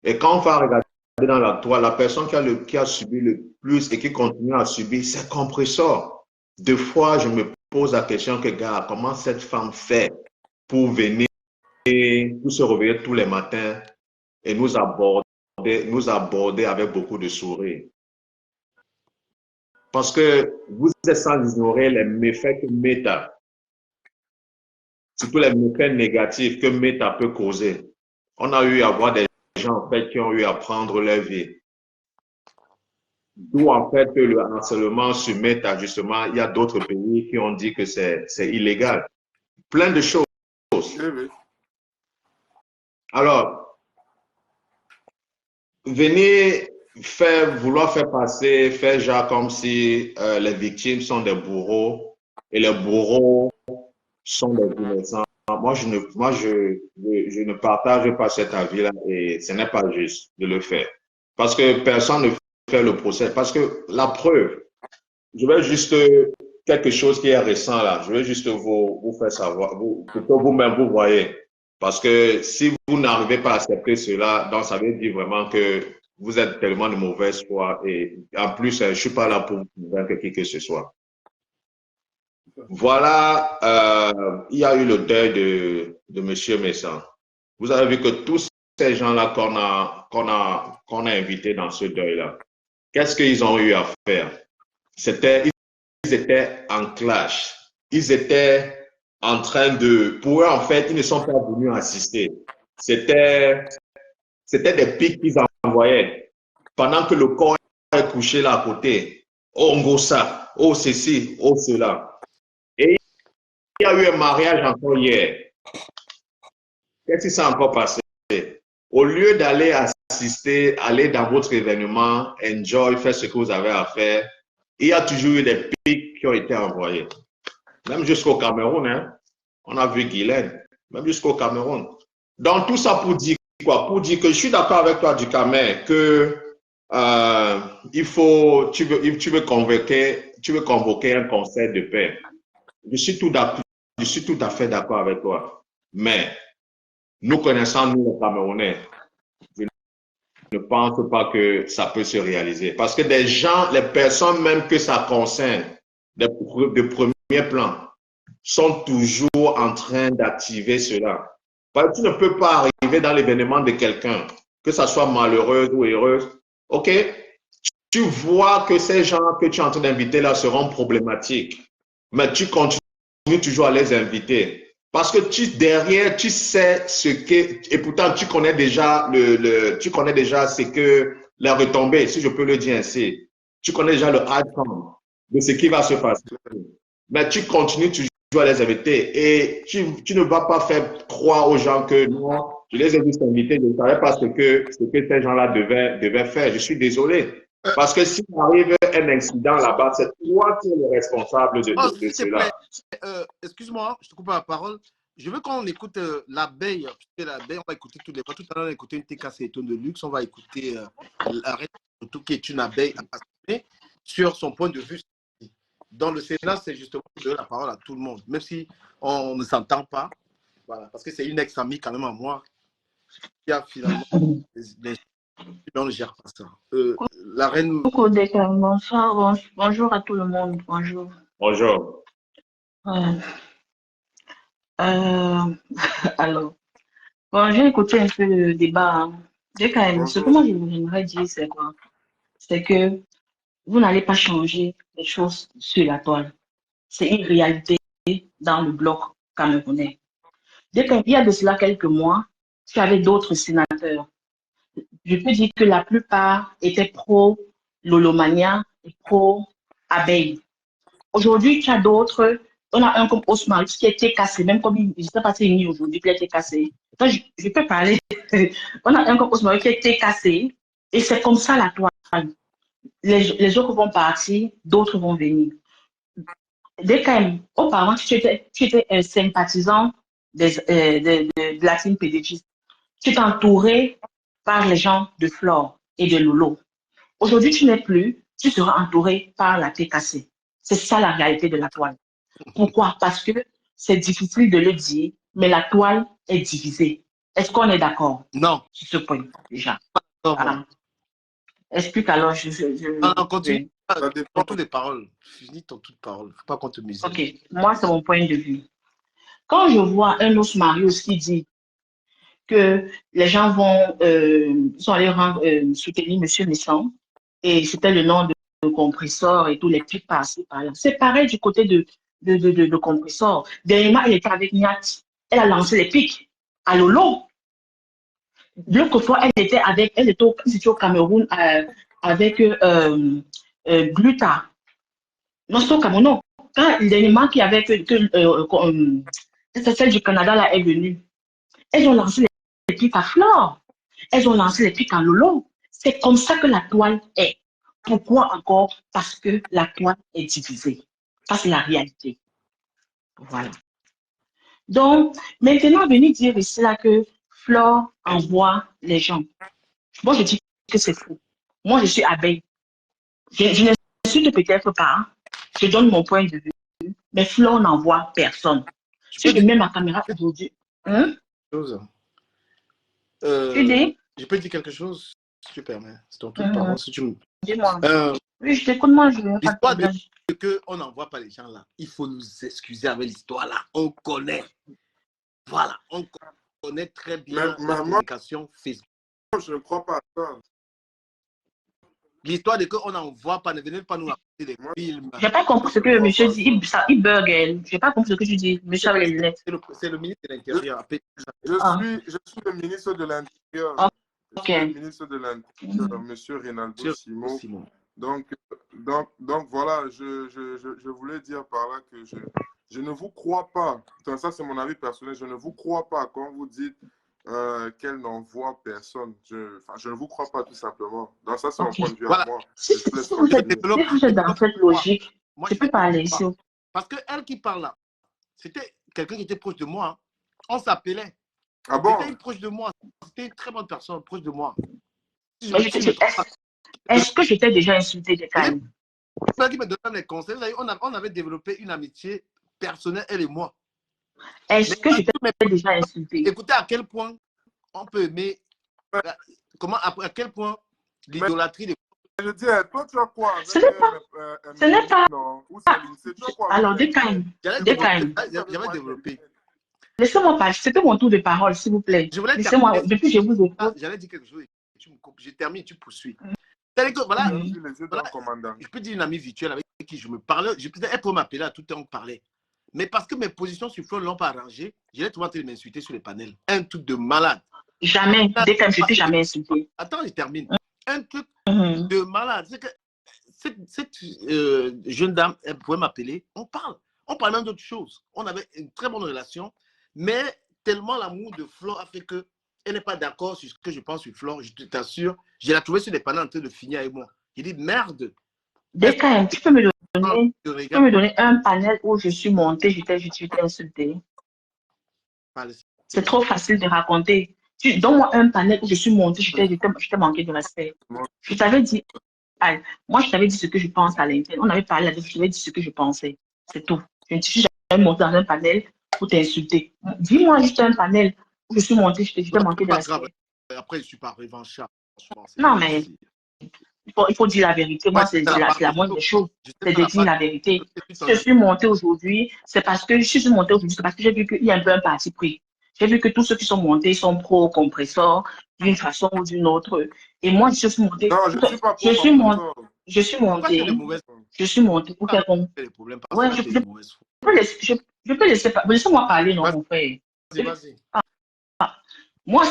Et quand on va regarder dans la toile, la personne qui a subi le plus et qui continue à subir, c'est Compressor. Des fois, je me pose la question que, gars, comment cette femme fait pour venir, pour se réveiller tous les matins et nous aborder avec beaucoup de sourire. Parce que vous êtes sans ignorer les méfaits que Meta, surtout les méfaits négatifs que Meta peut causer. On a eu à voir des gens en fait qui ont eu à prendre leur vie. D'où en fait le harcèlement sur Meta, justement, il y a d'autres pays qui ont dit que c'est illégal. Plein de choses. oui. Alors, venez vouloir faire genre comme si les victimes sont des bourreaux et les bourreaux sont des innocents. Moi, je ne partage pas cet avis-là et ce n'est pas juste de le faire. Parce que personne ne fait le procès. Parce que la preuve, je vais juste quelque chose qui est récent là, je vais juste vous faire savoir, pour que vous-même vous voyez. Parce que si vous n'arrivez pas à accepter cela, donc ça veut dire vraiment que vous êtes tellement de mauvaise foi et en plus, je ne suis pas là pour vous convaincre qui que ce soit. Voilà, il y a eu le deuil de Monsieur Messan. Vous avez vu que tous ces gens-là qu'on a invités dans ce deuil-là, qu'est-ce qu'ils ont eu à faire? Ils étaient en clash. Ils étaient en train pour eux, en fait, ils ne sont pas venus assister. C'était des pics qu'ils envoyaient. Pendant que le corps est couché là à côté. Oh, Ngossa, oh, ceci, oh, cela. Et il y a eu un mariage encore hier. Qu'est-ce qui s'est encore passé? Au lieu d'aller assister, aller dans votre événement, enjoy, faire ce que vous avez à faire. Il y a toujours eu des pics qui ont été envoyés. Même jusqu'au Cameroun, hein. On a vu Guylaine, même jusqu'au Cameroun. Donc, tout ça pour dire quoi? Pour dire que je suis d'accord avec toi, Ducamer, que tu veux convoquer un conseil de paix. Je suis tout à fait d'accord avec toi. Mais nous connaissons, nous, les Camerounais, je ne pense pas que ça peut se réaliser. Parce que des gens, les personnes même que ça concerne, de premier plan, sont toujours en train d'activer cela. Parce que tu ne peux pas arriver dans l'événement de quelqu'un, que ça soit malheureuse ou heureuse. OK? Tu vois que ces gens que tu es en train d'inviter là seront problématiques, mais tu continues toujours à les inviter. Parce que derrière, tu sais ce que, et pourtant tu connais déjà tu connais déjà ce que la retombée, si je peux le dire ainsi. Tu connais déjà le outcome de ce qui va se passer. Mais tu continues toujours à les inviter et tu ne vas pas faire croire aux gens que non, je les ai juste invités, je ne savais pas ce que ces gens-là devaient faire. Je suis désolé. Parce que s'il arrive un incident là-bas, c'est toi qui es le responsable de cela. Excuse-moi, je te coupe la parole. Je veux qu'on écoute l'abeille. L'abeille, on va écouter tous les fois. Tout à l'heure, on a écouté une TKC de luxe. On va écouter la reine, surtout qui est une abeille à sur son point de vue. Dans le Sénat, c'est justement de donner la parole à tout le monde, même si on ne s'entend pas. Voilà, parce que c'est une ex-amie quand même à moi qui a finalement on ne gère pas ça. La reine. Bonsoir, bonjour à tout le monde. Bonjour. Bonjour. Alors, bon, j'ai écouté un peu le débat. Ce que moi j'aimerais dire, c'est quoi? C'est que vous n'allez pas changer les choses sur la toile. C'est une réalité dans le bloc camerounais. Il y a de cela quelques mois, tu avais d'autres sénateurs. Je peux dire que la plupart étaient pro-Lolomania et pro-abeille. Aujourd'hui, tu as d'autres. On a un comme Osman qui a été cassé, même comme il ne s'est pas mis aujourd'hui, qui a été cassé. Donc, je peux parler. On a un comme Osman qui a été cassé. Et c'est comme ça la toile. Les autres vont partir, d'autres vont venir. Dès auparavant, tu étais un sympathisant de la team PDG. Tu t'es entouré par les gens de Flore et de Lolo. Aujourd'hui, tu n'es plus, tu seras entouré par la TKC. C'est ça la réalité de la toile. Pourquoi? Parce que c'est difficile de le dire, mais la toile est divisée. Est-ce qu'on est d'accord? Non. Sur ce point, déjà. Voilà. Explique alors. Non, continue. Ça dépend toutes les paroles. Finis ton toute parole. Il ne faut pas qu'on te mise. Ok, moi, c'est mon point de vue. Quand je vois un autre Marius qui dit que les gens sont allés soutenir M. Messan, et c'était le nom de compresseur et tous les trucs passés par là. C'est pareil du côté de compresseur. Dernièrement, elle était avec Niat. Elle a lancé les pics à Lolo. L'autre fois, elle était au Cameroun avec Gluta. Non, c'est au Cameroun. Quand dernièrement, qui avait celle du Canada là est venue, elles ont lancé les pics à Flore. Elles ont lancé les pics à Lolo. C'est comme ça que la toile est. Pourquoi encore? Parce que la toile est divisée. Ça, c'est la réalité. Voilà. Donc, maintenant, venir dire ici là que Flore envoie les gens. Moi, je dis que c'est faux. Moi, je suis abeille. Je n'insulte peut-être pas. Je donne mon point de vue. Mais Flore n'envoie personne. Si je mets ma caméra aujourd'hui. Tu dis? Je peux dire quelque chose, si tu permets. C'est ton toute parole. Si tu me... Dis-moi. Oui, je t'écoute, moi, je n'ai pas de problème. Qu'on n'envoie pas les gens là. Il faut nous excuser avec l'histoire là. On connaît. Voilà. On connaît très bien la communication Facebook. Je ne crois pas à ça. L'histoire de qu'on n'envoie pas, ne venez pas nous raconter des films. Je n'ai pas compris ce que le monsieur dit. Il bug. Je n'ai pas compris ce que tu dis. Monsieur avec les lunettes. C'est le ministre de l'Intérieur. Je suis le ministre de l'Intérieur. Je suis le ministre de l'Intérieur, monsieur Rinaldo Simon. Donc voilà, je voulais dire par là que je ne vous crois pas. Ça, c'est mon avis personnel. Je ne vous crois pas quand vous dites qu'elle n'envoie personne. Je ne vous crois pas, tout simplement. Donc ça, c'est mon Ok. point de vue à Voilà. moi. Si, Je si- vous laisse si vous êtes, continuer. si vous êtes dans cette logique, Moi, je je peux parler. développe Si pas. vous- Parce que elle qui parle là, c'était quelqu'un qui était proche de moi. Hein. On s'appelait. Ah bon? C'était une proche de moi. C'était une très bonne personne, proche de moi. Si je Mais me, si je me trompe pas, est-ce que je t'ai déjà insulté des c'était calmes? elle qui me donnait les conseils. Vous savez, on avait développé une amitié personnelle, elle et moi. Est-ce Mais que je toutes mes t'ai déjà insulté? écoutez à quel point on peut aimer, à quel point Mais l'idolâtrie des... je dis, toi, tu as quoi Ce avec n'est pas, ce n'est pas. non? Ou c'est l'INSEE? Tu as quoi avec Alors, des elle? calmes, J'avais des développé. calmes. J'avais développé. Laissez-moi parler. C'était mon tour de parole, s'il vous plaît. Je voulais Laissez-moi, terminer. depuis que je vous écoute. J'allais dire quelque chose et tu me coupes. Je termine et tu poursuis. C'est-à-dire que voilà, Les yeux d'un commandant. je peux dire une amie virtuelle avec qui je me parlais. Elle peut m'appeler à tout temps, on parlait. Mais parce que mes positions sur Flow ne l'ont pas arrangé, je l'ai trouvé en train de m'insulter sur les panels. Un truc de malade. Jamais, des calmes, je t'ai jamais insulté. Attends, je termine. Un truc Mhm. de malade. C'est que cette jeune dame, elle pouvait m'appeler. On parle. On parle même d'autres choses. On avait une très bonne relation. Mais tellement l'amour de Flore a fait que elle n'est pas d'accord sur ce que je pense sur Flore. Je t'assure. Je l'ai trouvée sur les panels en train de finir avec moi. J'ai dit merde. Des calmes, tu peux me donner, Je tu peux regarde me donner un panel où je suis montée, je t'ai insulté. pas le- C'est trop facile de raconter. Donne-moi un panel où je suis montée, je t'ai manqué de respect. Je t'avais dit, moi je t'avais dit ce que je pense à l'interne. On avait parlé là-dessus, je t'avais dit ce que je pensais. C'est tout. Je ne suis jamais montée dans un panel pour t'insulter. Dis-moi juste un panel où je suis montée, je t'ai manqué de pas grave. respect. Après, je ne suis pas revanchard. Non, mais il faut dire la vérité. Moi, c'est la moindre des choses. C'est de dire la vérité. Si je suis montée aujourd'hui, c'est parce que j'ai vu qu'il y a un peu un parti pris. J'ai vu que tous ceux qui sont montés sont pro-compresseur d'une façon ou d'une autre. Et moi, je suis montée. Non, je ne suis pas Je suis montée. Je suis Pourquoi c'est les montée. mauvaises Je suis montée pour faire comme. les problèmes? Ouais, Parce que c'est les mauvaises fois. je peux laisser. Laissez-moi parler, non, mon frère. Vas-y. Moi,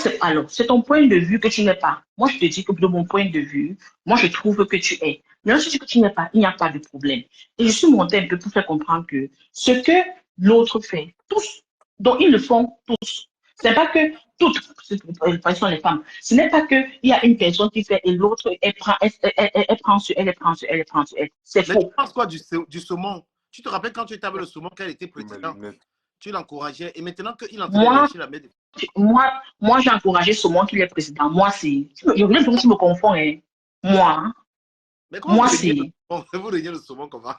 c'est ton point de vue que tu n'es pas. Moi, je te dis que de mon point de vue, moi, je trouve que tu es. Mais là, si tu dis que tu n'es pas, il n'y a pas de problème. Et je suis montée un peu pour faire comprendre que ce que l'autre fait, tous, dont ils le font tous, c'est pas que toutes, sont les femmes, ce n'est pas qu'il y a une personne qui fait et l'autre, elle prend sur elle, elle prend sur elle, elle prend sur elle. C'est Mais faux. tu penses quoi du saumon? Tu te rappelles quand tu étais avec le saumon, quand il était président, tu l'encourageais. Et maintenant qu'il est en train de lâcher la main. Moi, j'ai encouragé Saumon qui est président. Moi, c'est. Je voulais que tu me confonds, hein. Moi, hein. Mais comment Moi, vous c'est. vous régnez le saumon comment?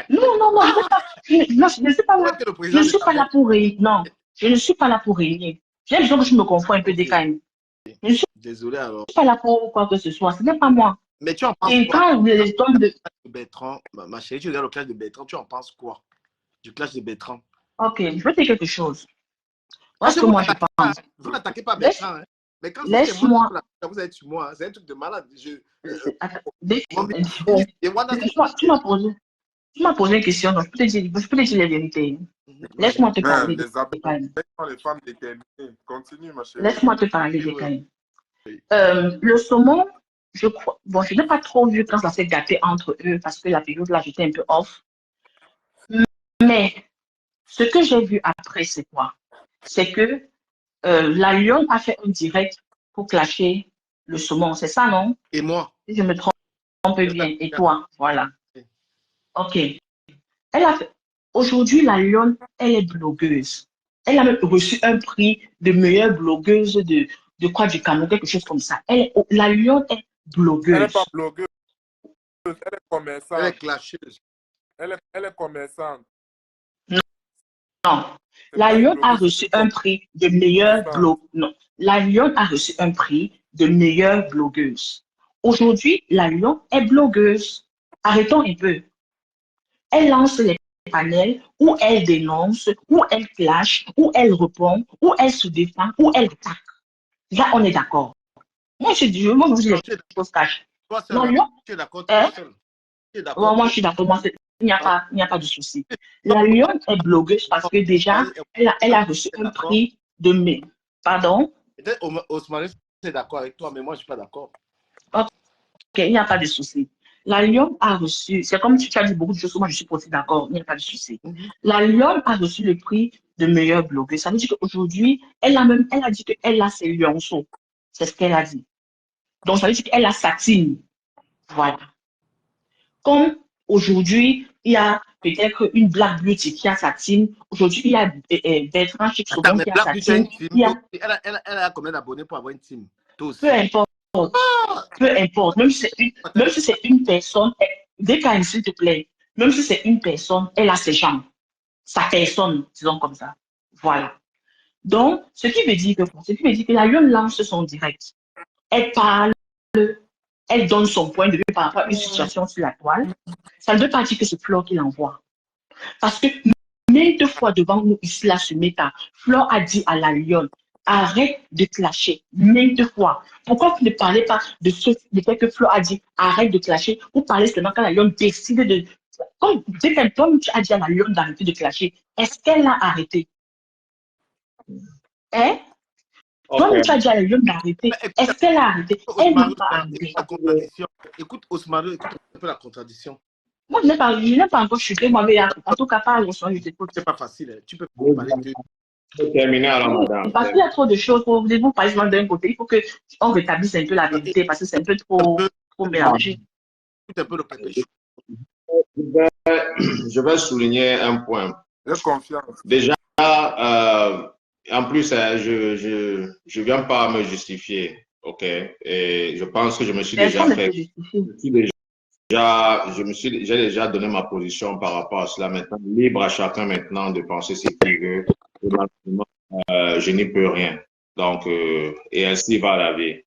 Non, je ne suis pas là. Que le Je président ne suis pas là pour régner. Non, je ne suis pas là pour régner. J'ai besoin que tu me confonds un peu des quand même. Je ne suis Désolé alors. pas là pour quoi que ce soit. Ce n'est pas moi. Mais tu en penses Et quoi? quand les hommes de. Bertrand, ma chérie, tu regardes le clash de Bertrand, tu en penses quoi? Du clash de Bertrand. Ok, je vais te dire quelque chose. Moi, ce que moi je pense. Vous n'attaquez pas Bertrand, hein? Mais quand c'est Laisse-moi. moi, vous êtes sur moi, hein? C'est un truc de malade. Tu m'as posé une question, donc je peux te dire la vérité. Laisse-moi te parler. Les femmes déterminées. Continue, ma chérie. Laisse-moi te parler des cas. Le saumon, je crois. Bon, je n'ai pas trop vu quand ça s'est gâté entre eux parce que la période là, j'étais un peu off. Mais ce que j'ai vu après, c'est quoi? C'est que la Lyon a fait un direct pour clasher le saumon. C'est ça, non? Et moi? Si je me trompe bien. Et toi, voilà. Ok. Elle a fait. Aujourd'hui, la Lyon, elle est blogueuse. Elle a même reçu un prix de meilleure blogueuse de quoi du Cameroun, quelque chose comme ça. La Lyon est blogueuse. Elle n'est pas blogueuse. Elle est commerçante. Elle est clasheuse. Elle est commerçante. Non. La Lyon a reçu un prix de meilleure blogueuse. Non. La Lyon a reçu un prix de meilleure blogueuse. Aujourd'hui, la Lyon est blogueuse. Arrêtons un peu. Elle lance les panels où elle dénonce, où elle clash, où elle répond, où elle se défend, où elle attaque. Là, on est d'accord. Moi, je dis les choses cachent. Non, tu es d'accord? Moi, je suis d'accord. Il n'y a pas de souci. La Lyon est blogueuse parce que déjà, elle a reçu un prix de mai. Pardon? Osman, c'est d'accord avec toi, mais moi, je ne suis pas d'accord. Ok, il n'y a pas de souci. La Lyon a reçu, c'est comme tu as dit beaucoup de choses, moi je suis aussi d'accord, il n'y a pas de souci. La Lyon a reçu le prix de meilleure blogueuse. Ça veut dire qu'aujourd'hui, elle a dit qu'elle a ses lionceaux. C'est ce qu'elle a dit. Donc, ça veut dire qu'elle a sa team. Voilà. Comme aujourd'hui, il y a peut-être une Black Beauty qui a sa team. Aujourd'hui, il y a Bertrand Chixobon qui a sa team. Elle a combien d'abonnés pour avoir une team? Tous. Peu importe. Peu importe. Même si c'est une personne, Dekaïm, s'il te plaît, même si c'est une personne, elle a ses gens. Sa personne, disons comme ça. Voilà. Donc, ce qui veut dire que la Lyon lance son direct. Elle parle, elle donne son point de vue par rapport à une situation sur la toile. Ça ne veut pas dire que c'est Flore qui l'envoie. Parce que maintes fois devant nous, ici, là, ce méta, Flore a dit à la Lyon, arrête de clasher. Maintes fois. Pourquoi vous ne parlez pas de ce fait que Flore a dit, arrête de clasher? Vous parlez seulement quand la Lyon décide de... Comme tu as dit à la Lyon d'arrêter de clasher, est-ce qu'elle l'a arrêté? Hein? Toi, tu as dit à la Lyon d'arrêter. Est-ce qu'elle a arrêté? Elle n'a pas arrêté. Écoute, Osmaro, écoute un peu la contradiction. Moi, je n'ai pas encore chuté, moi, mais en tout cas, pas au son, je t'écoute. C'est pas facile. Tu peux parler de... Terminer alors, madame. Parce qu'il y a trop de choses. Pour vous parler d'un côté, il faut qu'on rétablisse un peu la vérité parce que c'est un peu trop mélangé. Écoute un peu le pépé. Je vais souligner un point. Déjà, en plus, je viens pas me justifier, ok? Et je pense que je me suis déjà fait. J'ai déjà donné ma position par rapport à cela. Maintenant, libre à chacun maintenant de penser ce qu'il veut. Je n'y peux rien. Donc, et ainsi va la vie.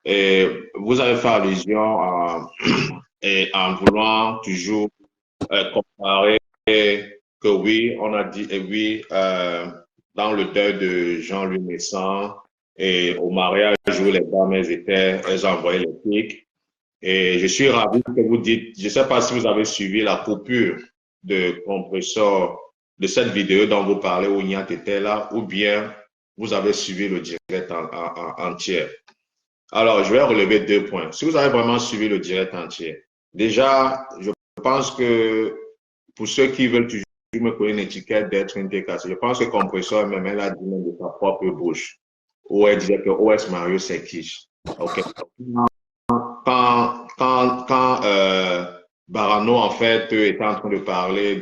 Et vous avez fait allusion en voulant toujours comparer que oui, on a dit, et oui, dans le deuil de Jean-Louis Messan et au mariage où les dames elles envoyaient les pics. Et je suis ravi que vous dites, je ne sais pas si vous avez suivi la coupure de compresseur de cette vidéo dont vous parlez où Niat était là, ou bien vous avez suivi le direct entier. Alors, je vais relever 2 points. Si vous avez vraiment suivi le direct entier, déjà, je pense que pour ceux qui veulent toujours me coller une étiquette d'être une décasse, je pense que compresseur même, elle a dit même de sa propre bouche, où elle disait que OS Mario c'est quiche. Ok. Quand Barano, en fait, était en train de parler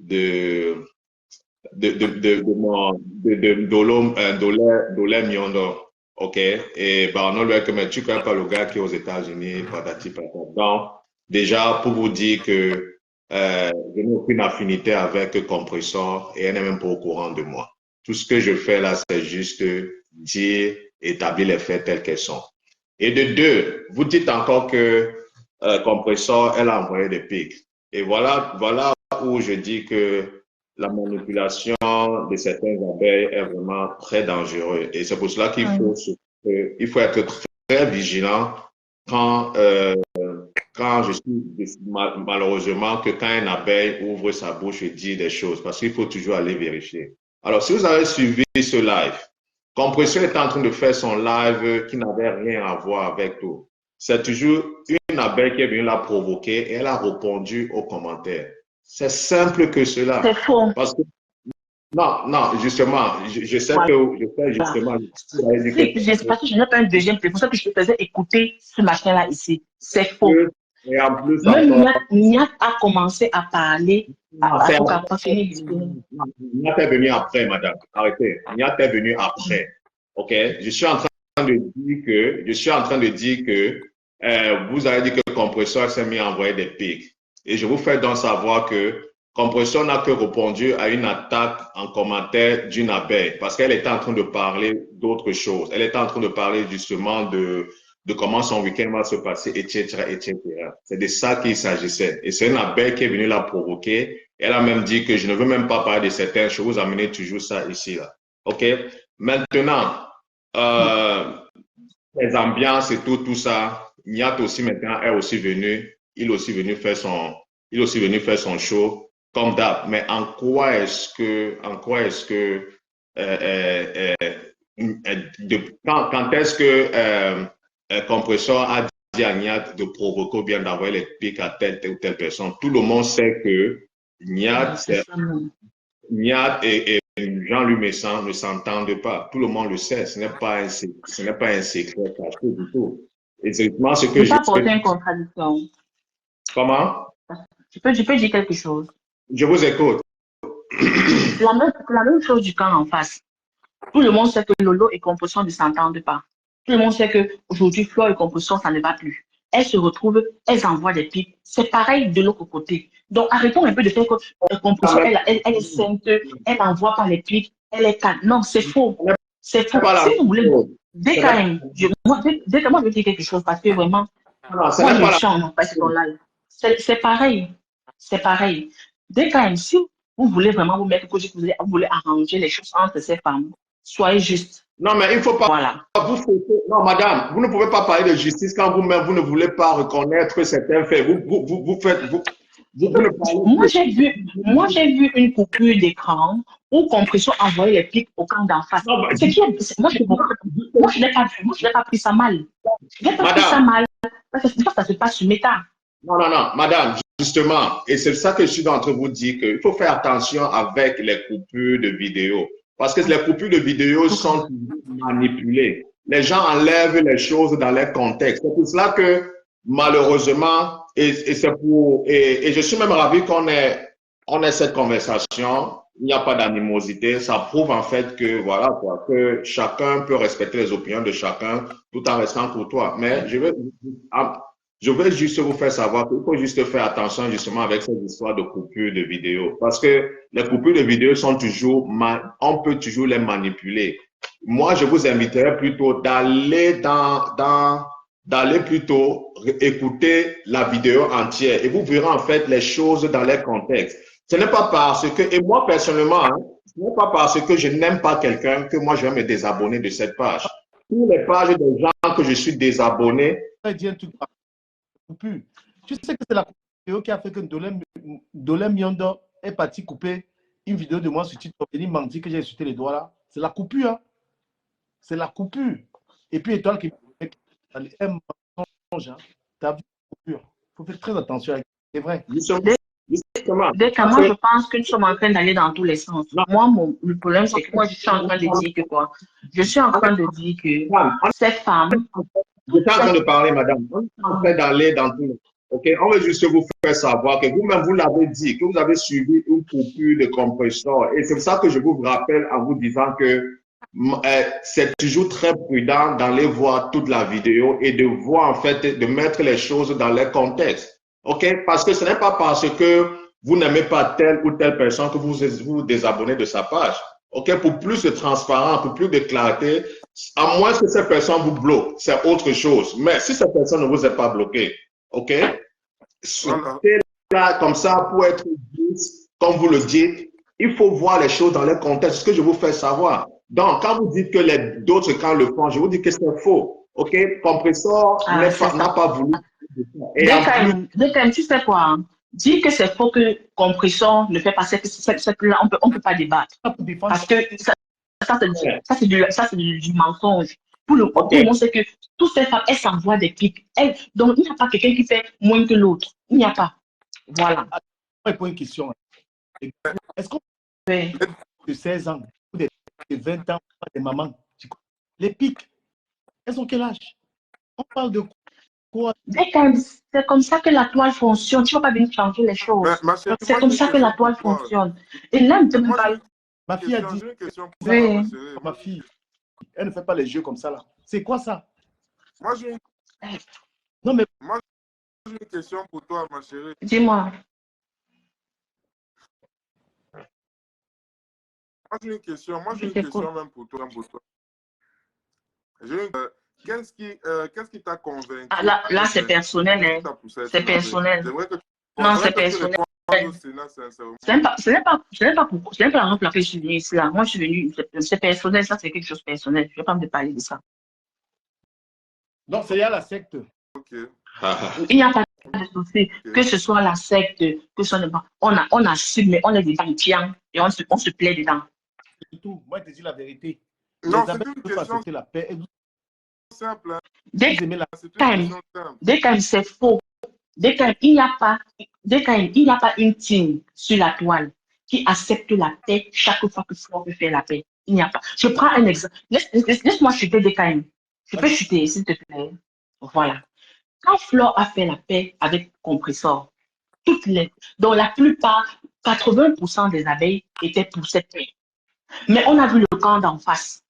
Dolé Miondo, ok, et Barano lui a dit, mais tu connais pas le gars qui est aux États-Unis, patati patata. Donc, déjà, pour vous dire que je n'ai aucune affinité avec Compressor et elle n'est même pas au courant de moi. Tout ce que je fais là, c'est juste dire, établir les faits tels qu'ils sont. Et de 2, vous dites encore que Compressor, elle a envoyé des pics. Et voilà où je dis que la manipulation de certaines abeilles est vraiment très dangereuse. Et c'est pour cela qu'il faut être très vigilant quand je suis malheureusement que quand une abeille ouvre sa bouche et dit des choses, parce qu'il faut toujours aller vérifier. Alors, si vous avez suivi ce live, Compression est en train de faire son live qui n'avait rien à voir avec tout. C'est toujours une abeille qui est venue la provoquer et elle a répondu aux commentaires. C'est simple que cela. C'est faux. Parce que non, justement, je sais que justement. Parce que je n'ai pas un deuxième, c'est pour ça que je te faisais écouter ce machin-là ici. C'est faux. Et en plus, même Niat a commencé à parler. Niat est venu après, madame. Arrêtez. Niat est venu après. OK? Je suis en train de dire que vous avez dit que Compresseur s'est mis à envoyer des pics. Et je vous fais donc savoir que Compresseur n'a que répondu à une attaque en commentaire d'une abeille parce qu'elle était en train de parler d'autre chose. Elle était en train de parler justement de comment son week-end va se passer, etc., etc. C'est de ça qu'il s'agissait. Et c'est une abeille qui est venue la provoquer. Elle a même dit que je ne veux même pas parler de certaines choses, vous amenez toujours ça ici, là. OK? Maintenant, les ambiances et tout ça, Niat aussi maintenant est aussi venu, il est aussi venu faire son show, comme d'hab. Mais en quoi est-ce que, quand est-ce que, Compresseur a dit à Niat de provoquer ou bien d'envoyer les pics à telle ou telle personne. Tout le monde sait que Niat et Jean-Luc Messan ne s'entendent pas. Tout le monde le sait. Ce n'est pas un secret caché du tout. Exactement ce que Je je... peux apporter une contradiction. Comment? Je peux dire quelque chose. Je vous écoute. C'est la même chose du camp en face. Tout le monde sait que Lolo et Composition ne s'entendent pas. Tout le monde sait qu'aujourd'hui, Flo et Composition, ça ne va plus. Elles se retrouvent, elles envoient des pics. C'est pareil de l'autre côté. Donc, arrêtons un peu de faire que Composition, elle est sainte, elle n'envoie pas les pics, elle est calme. Non, c'est faux. C'est faux. Si vous voulez, dès que moi, je veux dire quelque chose, parce que vraiment, moi, je suis en face de ton live. C'est pareil. C'est pareil. Dès quand même, si vous voulez vraiment vous mettre côté, vous voulez arranger les choses entre ces femmes, soyez juste. Non, mais il ne faut pas Voilà. Non, madame, vous ne pouvez pas parler de justice quand vous-même, vous ne voulez pas reconnaître certains faits. Moi, j'ai vu une coupure d'écran où Compression envoyait les pics au camp d'en face. Moi, je n'ai pas vu. Moi, je n'ai pas pris ça mal. Je n'ai pas pris ça mal. Parce que ça se passe sur Meta. Non, madame, justement, et c'est ça que je suis en train de vous dire qu'il faut faire attention avec les coupures de vidéos. Parce que les coupures de vidéos sont manipulées. Les gens enlèvent les choses dans leur contexte. C'est pour cela que, malheureusement, et je suis même ravi qu'on ait cette conversation. Il n'y a pas d'animosité. Ça prouve en fait que, voilà, quoi, que chacun peut respecter les opinions de chacun tout en restant courtois. Mais je veux juste vous faire savoir qu'il faut juste faire attention justement avec cette histoire de coupure de vidéos. Parce que les coupures de vidéos sont toujours, on peut toujours les manipuler. Moi, je vous inviterais plutôt d'aller d'aller plutôt écouter la vidéo entière et vous verrez en fait les choses dans leur contexte. Ce n'est pas parce que, et moi personnellement, ce n'est pas parce que je n'aime pas quelqu'un que moi je vais me désabonner de cette page. Toutes les pages des gens que je suis désabonné. Coupure. Tu sais que c'est la vidéo qui a fait que Dolem Yondo est parti couper une vidéo de moi sur TikTok. Il m'a dit que j'ai insulté les doigts là. C'est la coupure. Hein. C'est la coupure. Et puis, Étoile qui un mensonge. Hein. T'as vu la coupure. Il faut faire très attention. C'est vrai. Dès que moi, je pense que nous sommes en train d'aller dans tous les sens. Moi, le problème, c'est que moi, je suis en train de dire que quoi? Je suis en train de dire que cette femme. Je suis en train de parler, madame. On est en train d'aller dans tous les sens. OK? On veut juste vous faire savoir que vous-même, vous l'avez dit, que vous avez suivi une coupure de compresseur. Et c'est pour ça que je vous rappelle en vous disant que c'est toujours très prudent d'aller voir toute la vidéo et de voir, en fait, de mettre les choses dans leur contexte. OK? Parce que ce n'est pas parce que vous n'aimez pas telle ou telle personne que vous vous désabonnez de sa page. OK? Pour plus de transparence, pour plus de clarté, à moins que cette personne vous bloque, c'est autre chose. Mais si cette personne ne vous est pas bloquée, OK? Soyez là comme ça pour être juste, comme vous le dites, il faut voir les choses dans leur contexte, ce que je vous fais savoir. Donc, quand vous dites que d'autres camps le font, je vous dis que c'est faux. OK? Compresseur n'a pas voulu. Dès que tu sais quoi? Dire que c'est faux que Compresseur ne fait pas cette là, on peut pas débattre. Parce que ça c'est du mensonge. Tout le monde sait que toutes ces femmes, elles s'envoient des pics. Donc, il n'y a pas quelqu'un qui fait moins que l'autre. Il n'y a pas. Voilà. Je vais poser une question. Est-ce qu'on peut de 16 ans, de 20 ans, des mamans, les pics, elles ont quel âge? On parle de quoi? C'est comme ça que la toile fonctionne. Tu ne vas pas venir changer les choses. C'est comme ça que la toile fonctionne. Et là, ma fille a dit, ma fille, elle ne fait pas les jeux comme ça là. C'est quoi ça? Moi, j'ai une question pour toi, ma chérie. Dis-moi. Moi, j'ai une question même pour toi. Qu'est-ce qui t'a convaincu? Là c'est personnel. Hein. C'est personnel. Non, c'est personnel. Ce n'est pas la raison pour laquelle je suis venue ici. Là. Moi, je suis venue, c'est personnel, ça c'est quelque chose de personnel. Je ne vais pas me parler de ça. Donc, c'est la secte. Okay. Il n'y a pas de souci. Okay. Que ce soit la secte, que ce soit on assume, mais on est dedans tiens, et on se plaît dedans. C'est tout. Moi, je te dis la vérité. Non, c'est une question la paix. Simple. Hein. Dès quand c'est faux, dès qu'il n'y a pas une team sur la toile qui accepte la paix chaque fois que Flore veut faire la paix. Il n'y a pas. Je prends un exemple. Laisse-moi chuter des KM. Je peux chuter, s'il te plaît. Voilà. Quand Flore a fait la paix avec Compressor, donc la plupart, 80% des abeilles étaient pour cette paix. Mais on a vu le camp d'en face.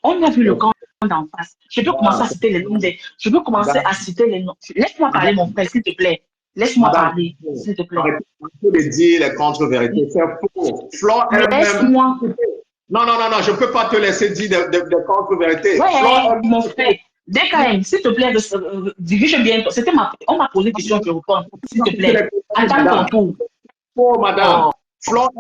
On a vu le camp d'en face. Je peux commencer à citer les noms des. Je peux commencer à citer les noms. Laisse-moi parler, mon frère, s'il te plaît. Laisse-moi parler, s'il te plaît. Arrêtez de dire les contre-vérités. C'est faux. Flore elle-même. Laisse-moi. Non, je ne peux pas te laisser dire des contre-vérités. Ouais, mon frère. DKM, s'il te plaît, dirige bien. On m'a posé une question, je réponds. S'il te plaît. Attends ton tour. Oh, madame. Flore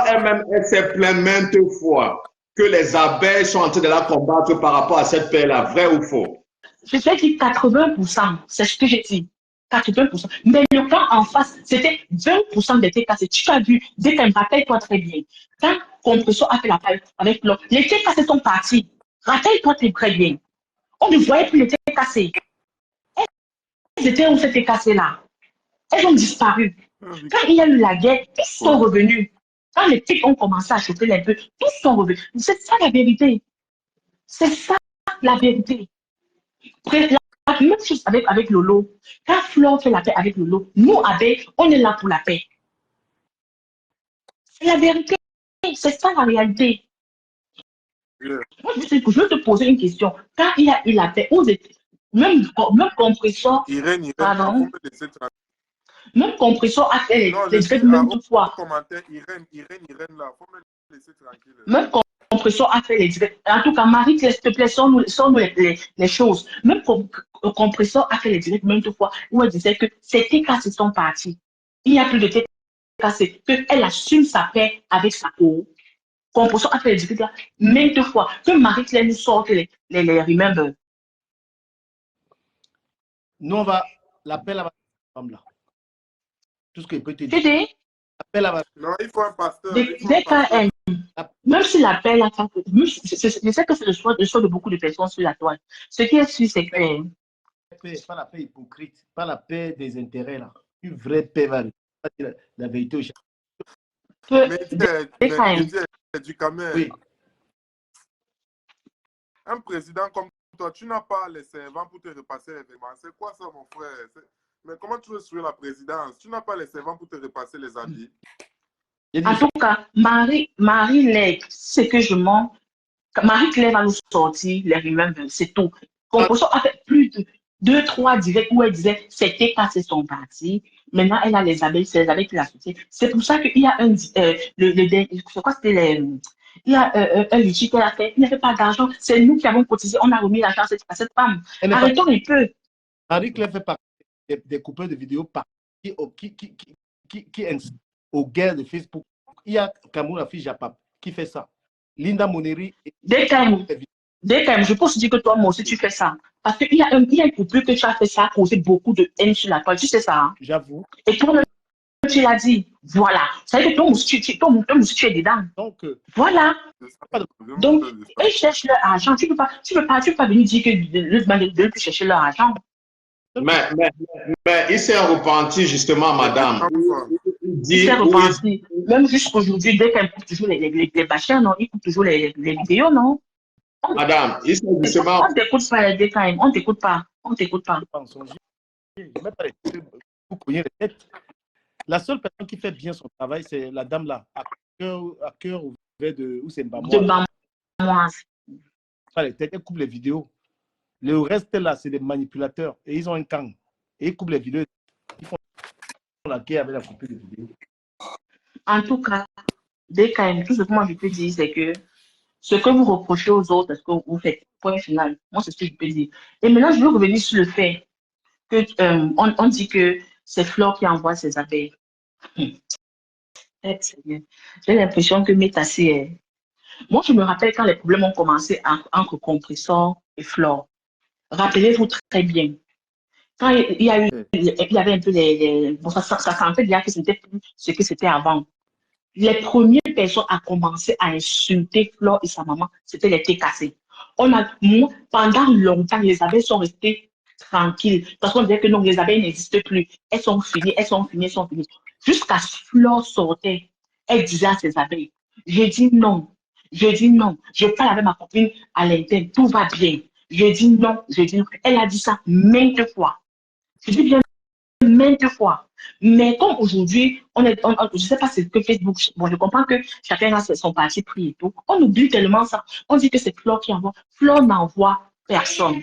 elle-même, elle s'est plainte maintes fois que les abeilles sont en train de la combattre par rapport à cette paix-là. Vrai ou faux? Je t'ai dit 80%, c'est ce que j'ai dit. 80%. Mais le camp en face, c'était 20% des TKC. Tu as vu, DKM, rappelle-toi très bien. Quand Compressor a fait la paix avec l'autre, les TKC sont partis. Rappelle-toi très bien. On ne voyait plus les TKC. Elles étaient où ces TKC-là? Elles ont disparu. Quand il y a eu la guerre, tous sont revenus. Quand les types ont commencé à choper un peu, tous sont revenus. C'est ça la vérité. C'est ça la vérité. La même chose avec Lolo. Quand Flore fait la paix avec Lolo, nous, abeilles, on est là pour la paix. C'est la vérité. C'est ça la réalité. Moi, je veux te poser une question. Quand il a eu la paix, même Compressor. Irène, Pardon. Même Compressor a fait les directs même deux fois. Irène, là, faut me laisser tranquille. Même Compressor a fait les directs. En tout cas, Marie, s'il te plaît, sors-nous les choses. Même Compressor a fait les directs même deux fois où elle disait que ces TKC sont partis. Il n'y a plus de TKC. Elle assume sa paix avec sa peau. Compressor a fait les directs là même deux fois. Que Marie-Claire nous sorte les remember. Nous, on va l'appeler à la femme là. Tout ce qu'il peut te dire. Tu dis? Non, il faut un pasteur. Même si l'appel, je sais que c'est le choix de beaucoup de personnes sur la toile. Ce qui est sûr, c'est que. Pas la paix hypocrite, pas la paix des intérêts là. Une vraie paix va la vérité au chef. Mais du Cameroun. Oui. Un président comme toi, tu n'as pas les servants pour te repasser les vêtements. C'est quoi ça, mon frère? Mais comment tu veux suivre la présidence? Tu n'as pas les servants pour te repasser les habits. En tout cas, Marie-Claire, c'est que je mens. Marie-Claire va nous sortir les remembers, c'est tout. Compressor a fait plus de 2-3 directs où elle disait c'était quand c'est son parti. Maintenant, elle a les abeilles, c'est les abeilles qui la soutiennent. C'est pour ça qu'il y a c'est quoi, c'était il y a un litige qu'elle a fait, il n'y avait pas d'argent. C'est nous qui avons cotisé, on a remis l'argent à cette femme. Arrêtons un peu. Marie-Claire fait partie des coupeurs de vidéos qui incitent aux guerres de Facebook. Il y a Cameroun, la fille Japap, qui fait ça. Linda Moneri. Dès que je peux aussi dire que toi, moi aussi, tu fais ça. Parce qu'il y a un coupure que tu as fait ça, a causé beaucoup de haine sur la toile. Tu sais ça. Hein? J'avoue. Et toi, tu l'as dit. Voilà. Ça veut dire que toi aussi, tu es dedans. Donc, voilà. Donc, ils cherchent leur argent. Tu ne peux pas venir dire que de plus chercher leur argent. Mais il s'est repenti justement, madame. Il s'est repenti. Même jusqu'aujourd'hui, dès qu'elle coupe toujours les bâchers, non, il coupe toujours les vidéos, non? Madame, il s'est justement. On t'écoute pas les détails, on t'écoute pas. La seule personne qui fait bien son travail, c'est la dame là, à cœur ouvert de Oussembamouas. De Bamouas. Elle coupe les vidéos. Le reste là, c'est des manipulateurs. Et ils ont un camp. Et ils coupent les vidéos. Ils font la guerre avec la coupure de vidéos. En tout cas, DKM, tout ce que moi je peux dire, c'est que ce que vous reprochez aux autres, c'est ce que vous faites. Point final. Moi, c'est ce que je peux dire. Et maintenant, je veux revenir sur le fait que on dit que c'est Flore qui envoie ses abeilles. J'ai l'impression que Métassé. Moi, je me rappelle quand les problèmes ont commencé entre Compressor et Flore. Rappelez-vous très bien. Quand il y avait un peu bon, ça sentait bien que c'était plus ce que c'était avant. Les premières personnes à commencer à insulter Flore et sa maman, c'était les TKC. Pendant longtemps, les abeilles sont restées tranquilles parce qu'on disait que non, les abeilles n'existent plus. Elles sont finies. Jusqu'à ce que Flore sortait. elle disait à ses abeilles, je dis non, je dis non, je parle avec ma copine à l'interne, tout va bien. Je dis non, je dis non. Elle a dit ça maintes fois. Je dis bien maintes fois. Mais comme aujourd'hui, je ne sais pas ce que Facebook, bon, je comprends que chacun a son parti pris et tout. On oublie tellement ça. On dit que c'est Flore qui envoie. Flore n'envoie personne.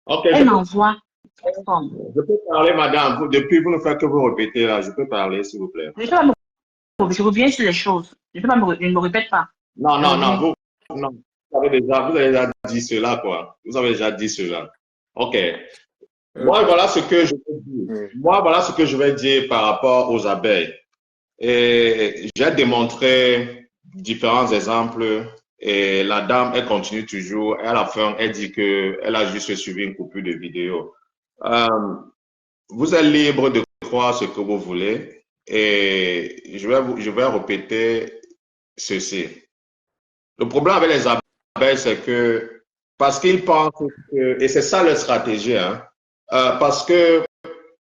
Ok, Elle n'envoie personne. je peux parler, madame. Depuis, vous ne faites que vous répéter là. Je peux parler, s'il vous plaît. Je reviens sur les choses. Je ne me répète pas. Non, non, non. Vous avez déjà dit cela, quoi. Vous avez déjà dit cela. Ok. Moi, voilà ce que je veux dire. Moi, voilà ce que je vais dire par rapport aux abeilles. Et j'ai démontré différents exemples et la dame, elle continue toujours. Et à la fin, elle dit qu'elle a juste suivi une coupure de vidéo. Vous êtes libre de croire ce que vous voulez et je vais répéter ceci. Le problème avec les abeilles, c'est que parce qu'ils pensent que, et c'est ça leur stratégie, hein, parce que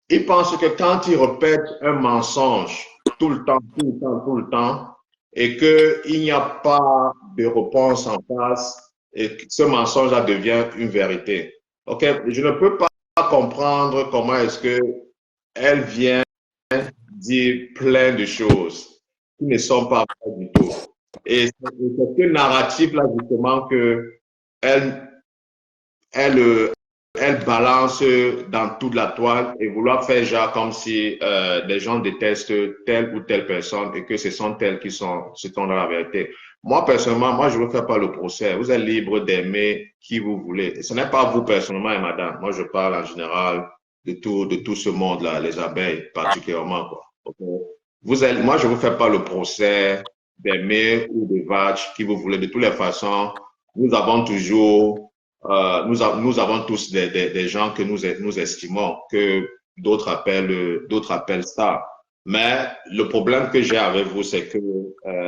ils pensent que quand ils répètent un mensonge tout le temps, tout le temps, tout le temps, et qu'il n'y a pas de réponse en face, et que ce mensonge-là devient une vérité. OK? Je ne peux pas comprendre comment est-ce que elle vient dire plein de choses qui ne sont pas vraies du tout. Et c'est ce narratif-là, justement, que elle, elle, elle balance dans toute la toile et vouloir faire genre comme si les gens détestent telle ou telle personne et que ce sont elles qui sont dans la vérité. Moi, personnellement, moi, je ne veux faire pas le procès. Vous êtes libre d'aimer qui vous voulez. Et ce n'est pas vous personnellement, et madame. Moi, je parle en général de tout ce monde-là, les abeilles particulièrement, quoi. Okay? Moi, je ne vous fais pas le procès d'aimer ou de vache, qui vous voulez. De toutes les façons, nous avons toujours nous avons tous des gens que nous estimons, que d'autres appellent ça. Mais le problème que j'ai avec vous, c'est que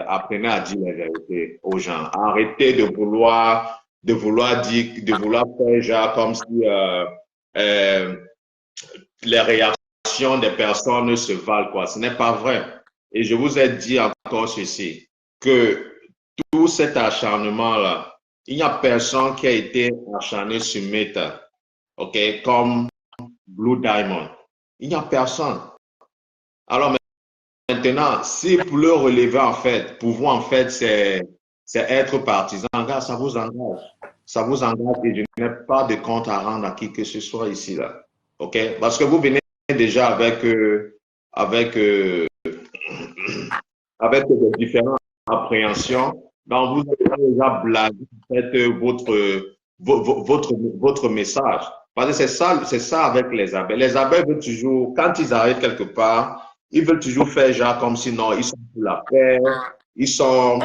apprenez à dire la vérité aux gens. Arrêtez de vouloir faire genre comme si les réactions des personnes se valent, quoi. Ce n'est pas vrai. Et je vous ai dit encore ceci, que tout cet acharnement-là, il n'y a personne qui a été acharné sur Meta, OK, comme Blue Diamond. Il n'y a personne. Alors maintenant, si pour le relever, en fait, pour vous, en fait, c'est être partisan, regarde, ça vous engage. Ça vous engage et je n'ai pas de compte à rendre à qui que ce soit ici, là. OK? Parce que vous venez déjà avec des différentes appréhensions. Donc, vous avez déjà blagué votre message. Parce que c'est ça avec les abeilles. Les abeilles veulent toujours, quand ils arrivent quelque part, ils veulent toujours faire genre comme si non, ils sont pour la paix, ils sont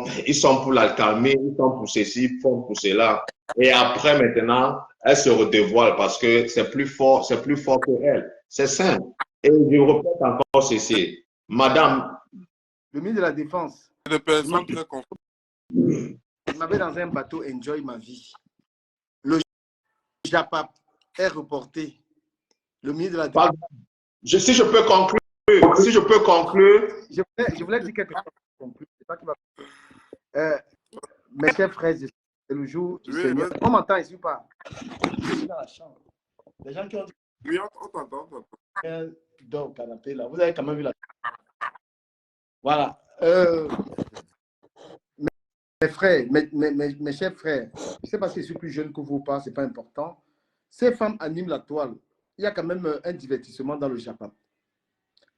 pour la calmer, ils sont pour ceci, ils font pour cela. Et après, maintenant, elles se redévoilent parce que c'est plus fort que elles. C'est simple. Et je répète encore ceci. Madame, Le ministre de la Défense, Des personnes très il m'avait dans un bateau Enjoy ma vie. Le JAPAP est reporté. Le ministre de la Défense. si je peux conclure, je voulais dire quelque chose pour conclure. C'est pas qui va. Mes chers frères, c'est le jour du Seigneur. On m'entend ici ou pas? Je suis dans la chambre. Les gens qui ont dit. Oui, on t'entend. Donc, canapé là. Vous avez quand même vu la. Voilà. Mes frères, mes chers frères, je ne sais pas si je suis plus jeune que vous ou pas, ce n'est pas important. Ces femmes animent la toile. Il y a quand même un divertissement dans le Japon.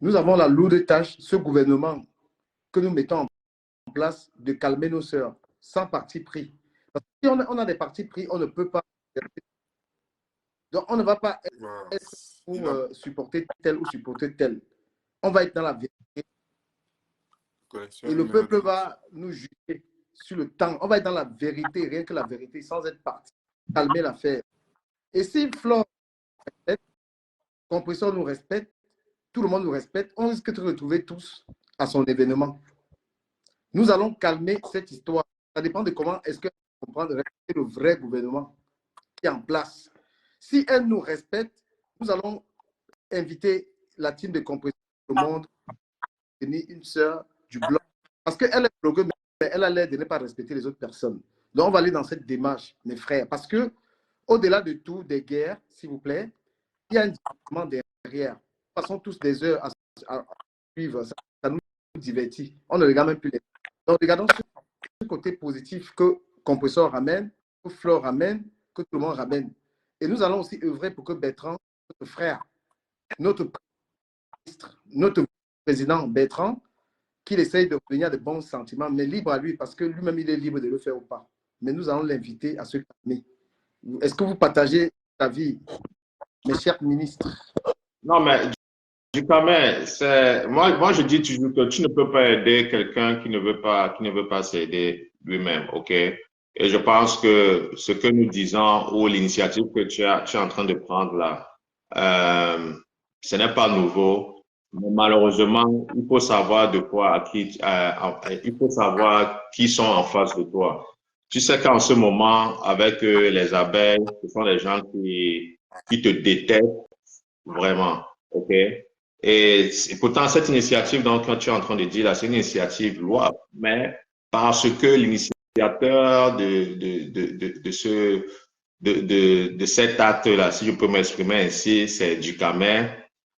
Nous avons la lourde tâche, ce gouvernement que nous mettons en place, de calmer nos sœurs, sans parti pris. Parce que si on a des partis pris, on ne peut pas. Donc, on ne va pas être pour supporter tel ou supporter tel. On va être dans la vérité. Et le peuple va nous juger sur le temps. On va être dans la vérité, rien que la vérité, sans être parti. Calmer l'affaire. Et si Flore respecte, Compression nous respecte, tout le monde nous respecte, on risque de se retrouver tous à son événement. Nous allons calmer cette histoire. Ça dépend de comment est-ce qu'elle comprend de respecter le vrai gouvernement qui est en place. Si elle nous respecte, nous allons inviter la team de Compression du monde, une sœur du bloc, Parce qu'elle est blogueuse, mais elle a l'air de ne pas respecter les autres personnes. Donc, on va aller dans cette démarche, mes frères. Parce que, au-delà de tout, des guerres, s'il vous plaît, il y a un divertissement derrière. Nous passons tous des heures à suivre. Ça nous divertit. On ne regarde même plus les. Donc, regardons ce côté positif que Compressor ramène, que Flore ramène, que tout le monde ramène. Et nous allons aussi œuvrer pour que Bertrand, notre frère, notre ministre, notre président Bertrand, qu'il essaye de revenir à de bons sentiments, mais libre à lui, parce que lui-même, il est libre de le faire ou pas. Mais nous allons l'inviter à se calmer. Est-ce que vous partagez l'avis, mes chers ministres? Non, mais du Camer, moi, je dis toujours que tu ne peux pas aider quelqu'un qui ne veut pas s'aider lui-même, ok? Et je pense que ce que nous disons ou l'initiative que tu es en train de prendre là, ce n'est pas nouveau. Mais malheureusement, il faut savoir il faut savoir qui sont en face de toi. Tu sais qu'en ce moment, avec les abeilles, ce sont les gens qui te détestent vraiment, ok? Et pourtant, cette initiative, donc, quand tu es en train de dire là, c'est une initiative louable, mais parce que l'initiateur de cet acte-là, si je peux m'exprimer ainsi, c'est du Camer.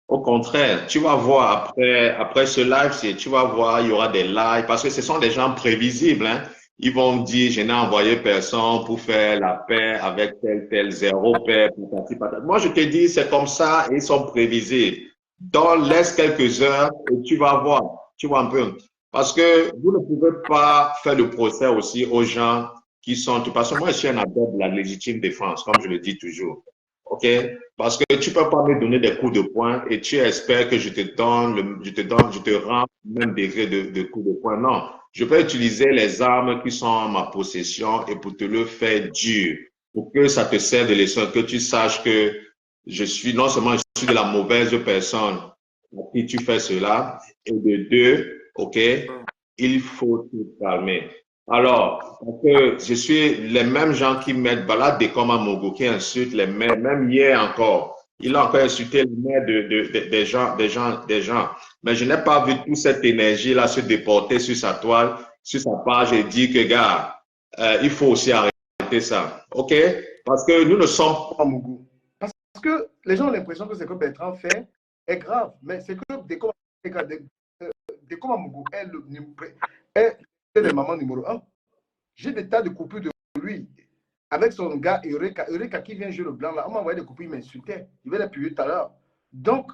Au contraire, tu vas voir après ce live, tu vas voir, il y aura des lives, parce que ce sont des gens prévisibles, hein. Ils vont dire, je n'ai envoyé personne pour faire la paix avec tel, zéro paix, patati, patata. Moi, je te dis, c'est comme ça, et ils sont prévisibles. Donc, laisse quelques heures et tu vas voir, tu vois un peu. Parce que vous ne pouvez pas faire le procès aussi aux gens qui sont, parce que moi, je suis un adepte de la légitime défense, comme je le dis toujours. OK? Parce que tu peux pas me donner des coups de poing et tu espères que je te rends le même degré de coups de poing. Non. Je peux utiliser les armes qui sont en ma possession et pour te le faire dur, pour que ça te serve de leçon, que tu saches que non seulement je suis de la mauvaise personne à qui tu fais cela, et de deux, OK, il faut te calmer. Alors, parce que je suis les mêmes gens qui mettent balade des comme à Mogo, qui insultent les maires, même hier encore. Il a encore insulté les maires des gens. Mais je n'ai pas vu toute cette énergie-là se déporter sur sa toile, sur sa page et dire que, gars, il faut aussi arrêter ça. OK? Parce que nous ne sommes pas Mogo. Parce que les gens ont l'impression que ce que Bertrand fait est grave. Mais c'est que Décom Amougou est le maman numéro 1. J'ai des tas de coupures de lui. Avec son gars Eureka qui vient jouer le blanc là, on m'a envoyé des coupures, il m'insultait. Il va les publier tout à l'heure. Donc,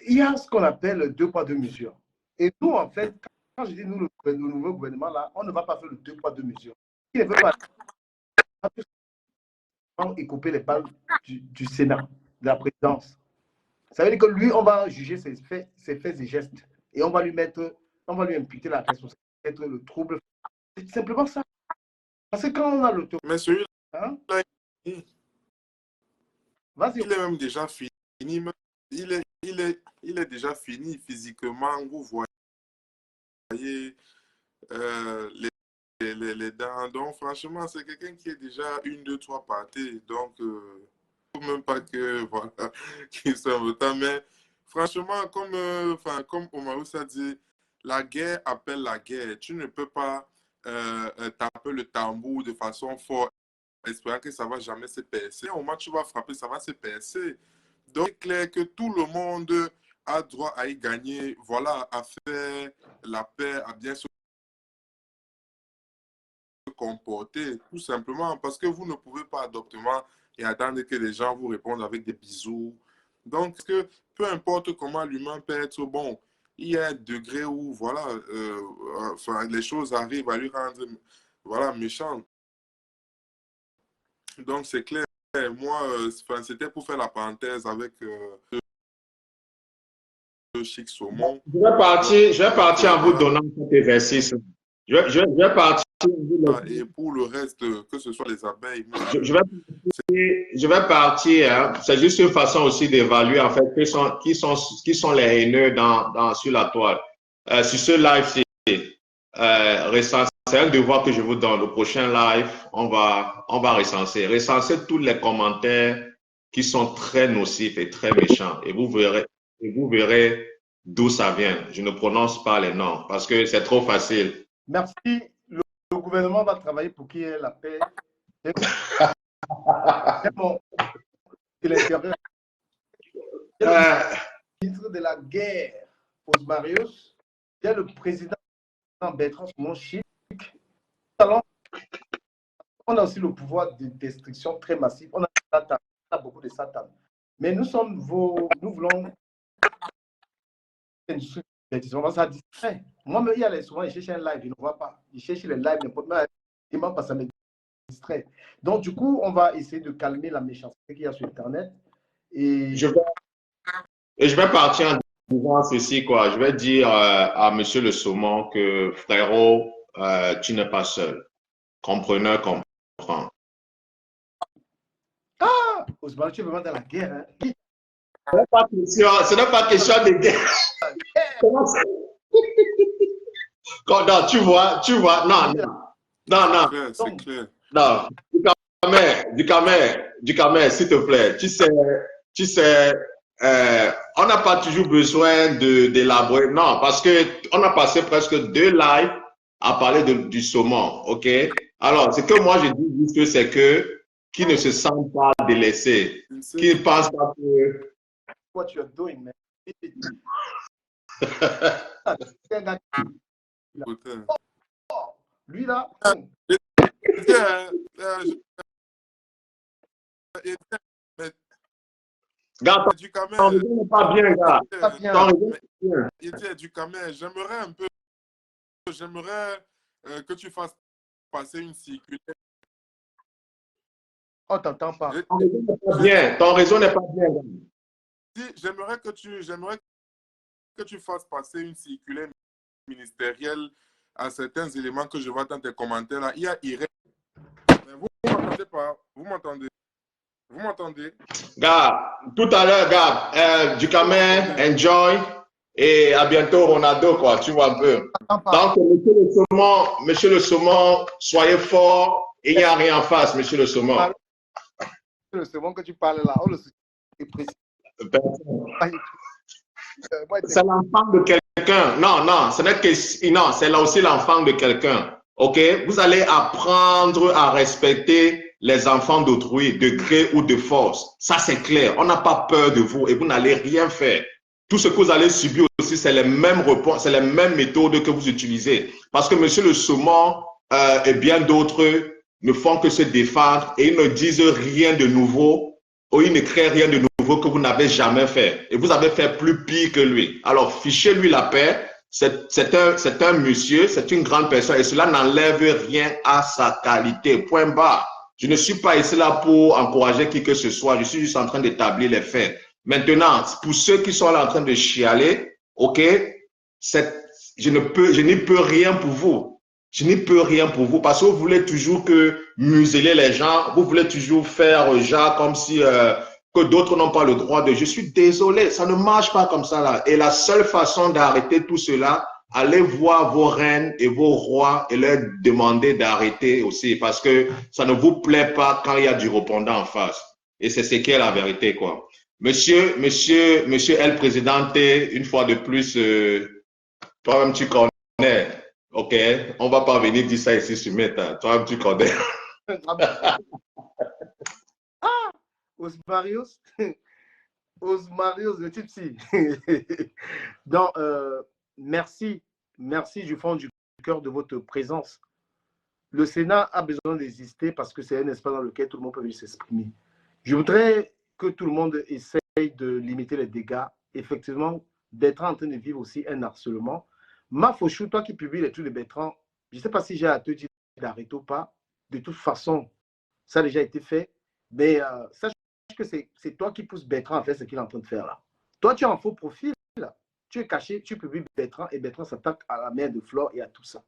il y a ce qu'on appelle deux poids, deux mesures. Et nous, en fait, quand je dis nous, le nouveau gouvernement là, on ne va pas faire le deux poids, deux mesures. Il ne veut pas et couper les balles du Sénat, de la présidence. Ça veut dire que lui, on va juger ses faits et gestes. Et on va lui imputer la responsabilité d'être le trouble. C'est simplement ça. Parce que quand on a l'autorité. Mais celui-là, hein? Il est même déjà fini. Il est déjà fini physiquement. Vous voyez les dents. Donc, franchement, c'est quelqu'un qui est déjà une, deux, trois parties. Donc, même pas que, voilà, qu'il soit votant. Mais franchement, comme Omarus a dit, la guerre appelle la guerre. Tu ne peux pas taper le tambour de façon forte, espérant que ça ne va jamais se percer. Au moment où tu vas frapper, ça va se percer. Donc, c'est clair que tout le monde a droit à y gagner, voilà, à faire la paix, à bien se comporter, tout simplement, parce que vous ne pouvez pas adoptement et attendre que les gens vous répondent avec des bisous. Donc, que peu importe comment l'humain peut être bon, il y a un degré où, voilà, les choses arrivent à lui rendre, voilà, méchant. Donc, c'est clair. Moi, c'était pour faire la parenthèse avec le Chic Saumon. Je vais partir en vous donnant cet exercice. Je vais partir. Et pour le reste, que ce soit les abeilles. Je vais partir. Hein. C'est juste une façon aussi d'évaluer en fait qui sont les haineux sur la toile. Sur ce live, c'est un devoir que je vous donne. Le prochain live, on va recenser tous les commentaires qui sont très nocifs et très méchants. Et vous verrez d'où ça vient. Je ne prononce pas les noms parce que c'est trop facile. Merci. Le gouvernement va travailler pour qu'il y ait la paix. De l'Intérieur. Le ministre de la guerre, Osmarius, il y a le président Bertrand Monchique. On a aussi le pouvoir de destruction très massif. On a beaucoup de Satan. Mais nous voulons ça distrait. Moi-même, il y a souvent, il cherche un live, il ne voit pas. Il cherche les lives, n'importe quoi, parce que ça me distrait. Donc, du coup, on va essayer de calmer la méchanceté qu'il y a sur Internet. Et je vais partir en disant ceci, quoi. Je vais dire à Monsieur Le Saumon que, frérot, tu n'es pas seul. Compreneur comprend. Ah, Osman, tu es vraiment dans la guerre. Hein? Ce n'est pas question de guerre. Comment ça? Non, tu vois, non. C'est clair. Non, du Camer, s'il te plaît. Tu sais, on n'a pas toujours besoin d'élaborer. Non, parce que on a passé presque 2 lives à parler du saumon, ok? Alors, ce que moi je dis juste, c'est que qui ne se sent pas délaissé, qui ne pense pas que... What you're doing, man. Lui là. Gars, ton raison n'est pas bien, gars. Du Camer, j'aimerais que tu fasses passer une circulaire. On t'entend pas. Ton réseau n'est pas bien. J'aimerais que tu fasses passer une circulaire ministérielle à certains éléments que je vois dans tes commentaires là. Il y a Irène. Vous m'entendez pas? Vous m'entendez? Gars, tout à l'heure, gars, du Camer, enjoy. Et à bientôt, Ronaldo, quoi. Tu vois un peu. Donc, monsieur le Saumon, soyez fort. Il n'y a rien en face, monsieur le Saumon. Le Saumon que tu parles là, on le est précis. C'est l'enfant de quelqu'un. Non, ce n'est que non, c'est là aussi l'enfant de quelqu'un. Ok, vous allez apprendre à respecter les enfants d'autrui, de gré ou de force. Ça c'est clair. On n'a pas peur de vous et vous n'allez rien faire. Tout ce que vous allez subir aussi, c'est les mêmes réponses, c'est les mêmes méthodes que vous utilisez. Parce que monsieur le Saumon et bien d'autres ne font que se défendre et ils ne disent rien de nouveau ou ils ne créent rien de nouveau que vous n'avez jamais fait. Et vous avez fait plus pire que lui. Alors, fichez-lui la paix. C'est un monsieur, c'est une grande personne et cela n'enlève rien à sa qualité. Point barre. Je ne suis pas ici là pour encourager qui que ce soit. Je suis juste en train d'établir les faits. Maintenant, pour ceux qui sont là en train de chialer, ok, je n'y peux rien pour vous. Je n'y peux rien pour vous parce que vous voulez toujours que museler les gens, vous voulez toujours faire genre comme si que d'autres n'ont pas le droit de. Je suis désolé, ça ne marche pas comme ça là. Et la seule façon d'arrêter tout cela, allez voir vos reines et vos rois et leur demander d'arrêter aussi parce que ça ne vous plaît pas quand il y a du répondant en face. Et c'est ce qui est la vérité quoi. Monsieur El Présidente, une fois de plus, toi-même tu connais. Ok, on va pas venir dire ça ici sur Meta. Toi, tu connais. Ah, Osmarius, le tipsy. Donc, merci du fond du cœur de votre présence. Le Sénat a besoin d'exister parce que c'est un espace dans lequel tout le monde peut s'exprimer. Je voudrais que tout le monde essaye de limiter les dégâts, effectivement, d'être en train de vivre aussi un harcèlement. Mafouchou, toi qui publies les trucs de Bertrand, je ne sais pas si j'ai à te dire d'arrêter ou pas. De toute façon, ça a déjà été fait. Mais sache que c'est toi qui pousses Bertrand à faire ce qu'il est en train de faire là. Toi, tu es en faux profil. Là. Tu es caché, tu publies Bertrand et Bertrand s'attaque à la mère de Flore et à tout ça.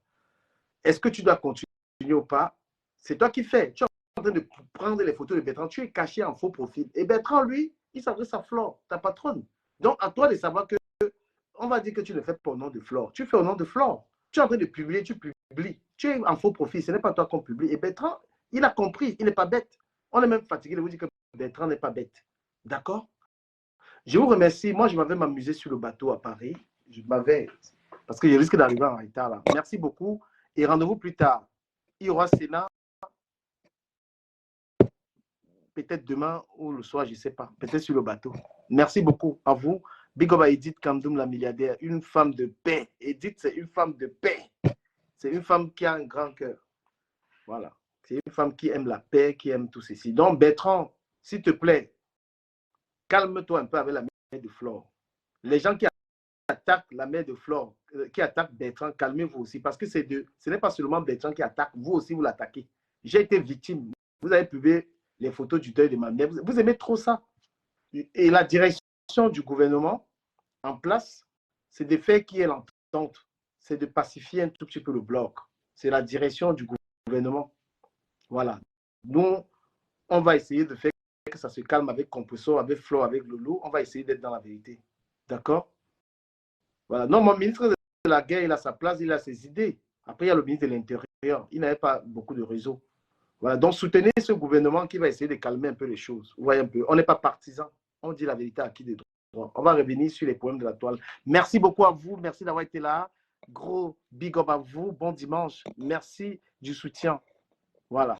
Est-ce que tu dois continuer ou pas? C'est toi qui fais. Tu es en train de prendre les photos de Bertrand. Tu es caché en faux profil. Et Bertrand, lui, il s'adresse à Flore, ta patronne. Donc, à toi de savoir que on va dire que tu ne fais pas au nom de Flore. Tu fais au nom de Flore. Tu es en train de publier, tu publies. Tu es en faux profil. Ce n'est pas toi qu'on publie. Et Bertrand, il a compris. Il n'est pas bête. On est même fatigué de vous dire que Bertrand n'est pas bête. D'accord? Je vous remercie. Moi, je m'avais m'amusé sur le bateau à Paris. Parce que je risque d'arriver en retard là. Merci beaucoup et rendez-vous plus tard. Il y aura Sénat, peut-être demain ou le soir, je ne sais pas. Peut-être sur le bateau. Merci beaucoup à vous. Big up à Edith Kandoum, la milliardaire. Une femme de paix. Edith, c'est une femme de paix. C'est une femme qui a un grand cœur. Voilà. C'est une femme qui aime la paix, qui aime tout ceci. Donc, Bertrand, s'il te plaît, calme-toi un peu avec la mère de Flore. Les gens qui attaquent la mère de Flore, qui attaquent Bertrand, calmez-vous aussi. Parce que ce n'est pas seulement Bertrand qui attaque, vous aussi, vous l'attaquez. J'ai été victime. Vous avez publié les photos du deuil de ma mère. Vous aimez trop ça. Et la direction du gouvernement en place, c'est de faire qui est l'entente. C'est de pacifier un tout petit peu le bloc. C'est la direction du gouvernement. Voilà. Nous, on va essayer de faire que ça se calme avec Compresso, avec Flo, avec Loulou. On va essayer d'être dans la vérité. D'accord? Voilà. Non, mon ministre de la guerre, il a sa place, il a ses idées. Après, il y a le ministre de l'Intérieur. Il n'avait pas beaucoup de réseau. Voilà. Donc, soutenez ce gouvernement qui va essayer de calmer un peu les choses. Vous voyez un peu. On n'est pas partisans. On dit la vérité à qui des droits. On va revenir sur les problèmes de la toile. Merci beaucoup à vous. Merci d'avoir été là. Gros big up à vous. Bon dimanche. Merci du soutien. Voilà.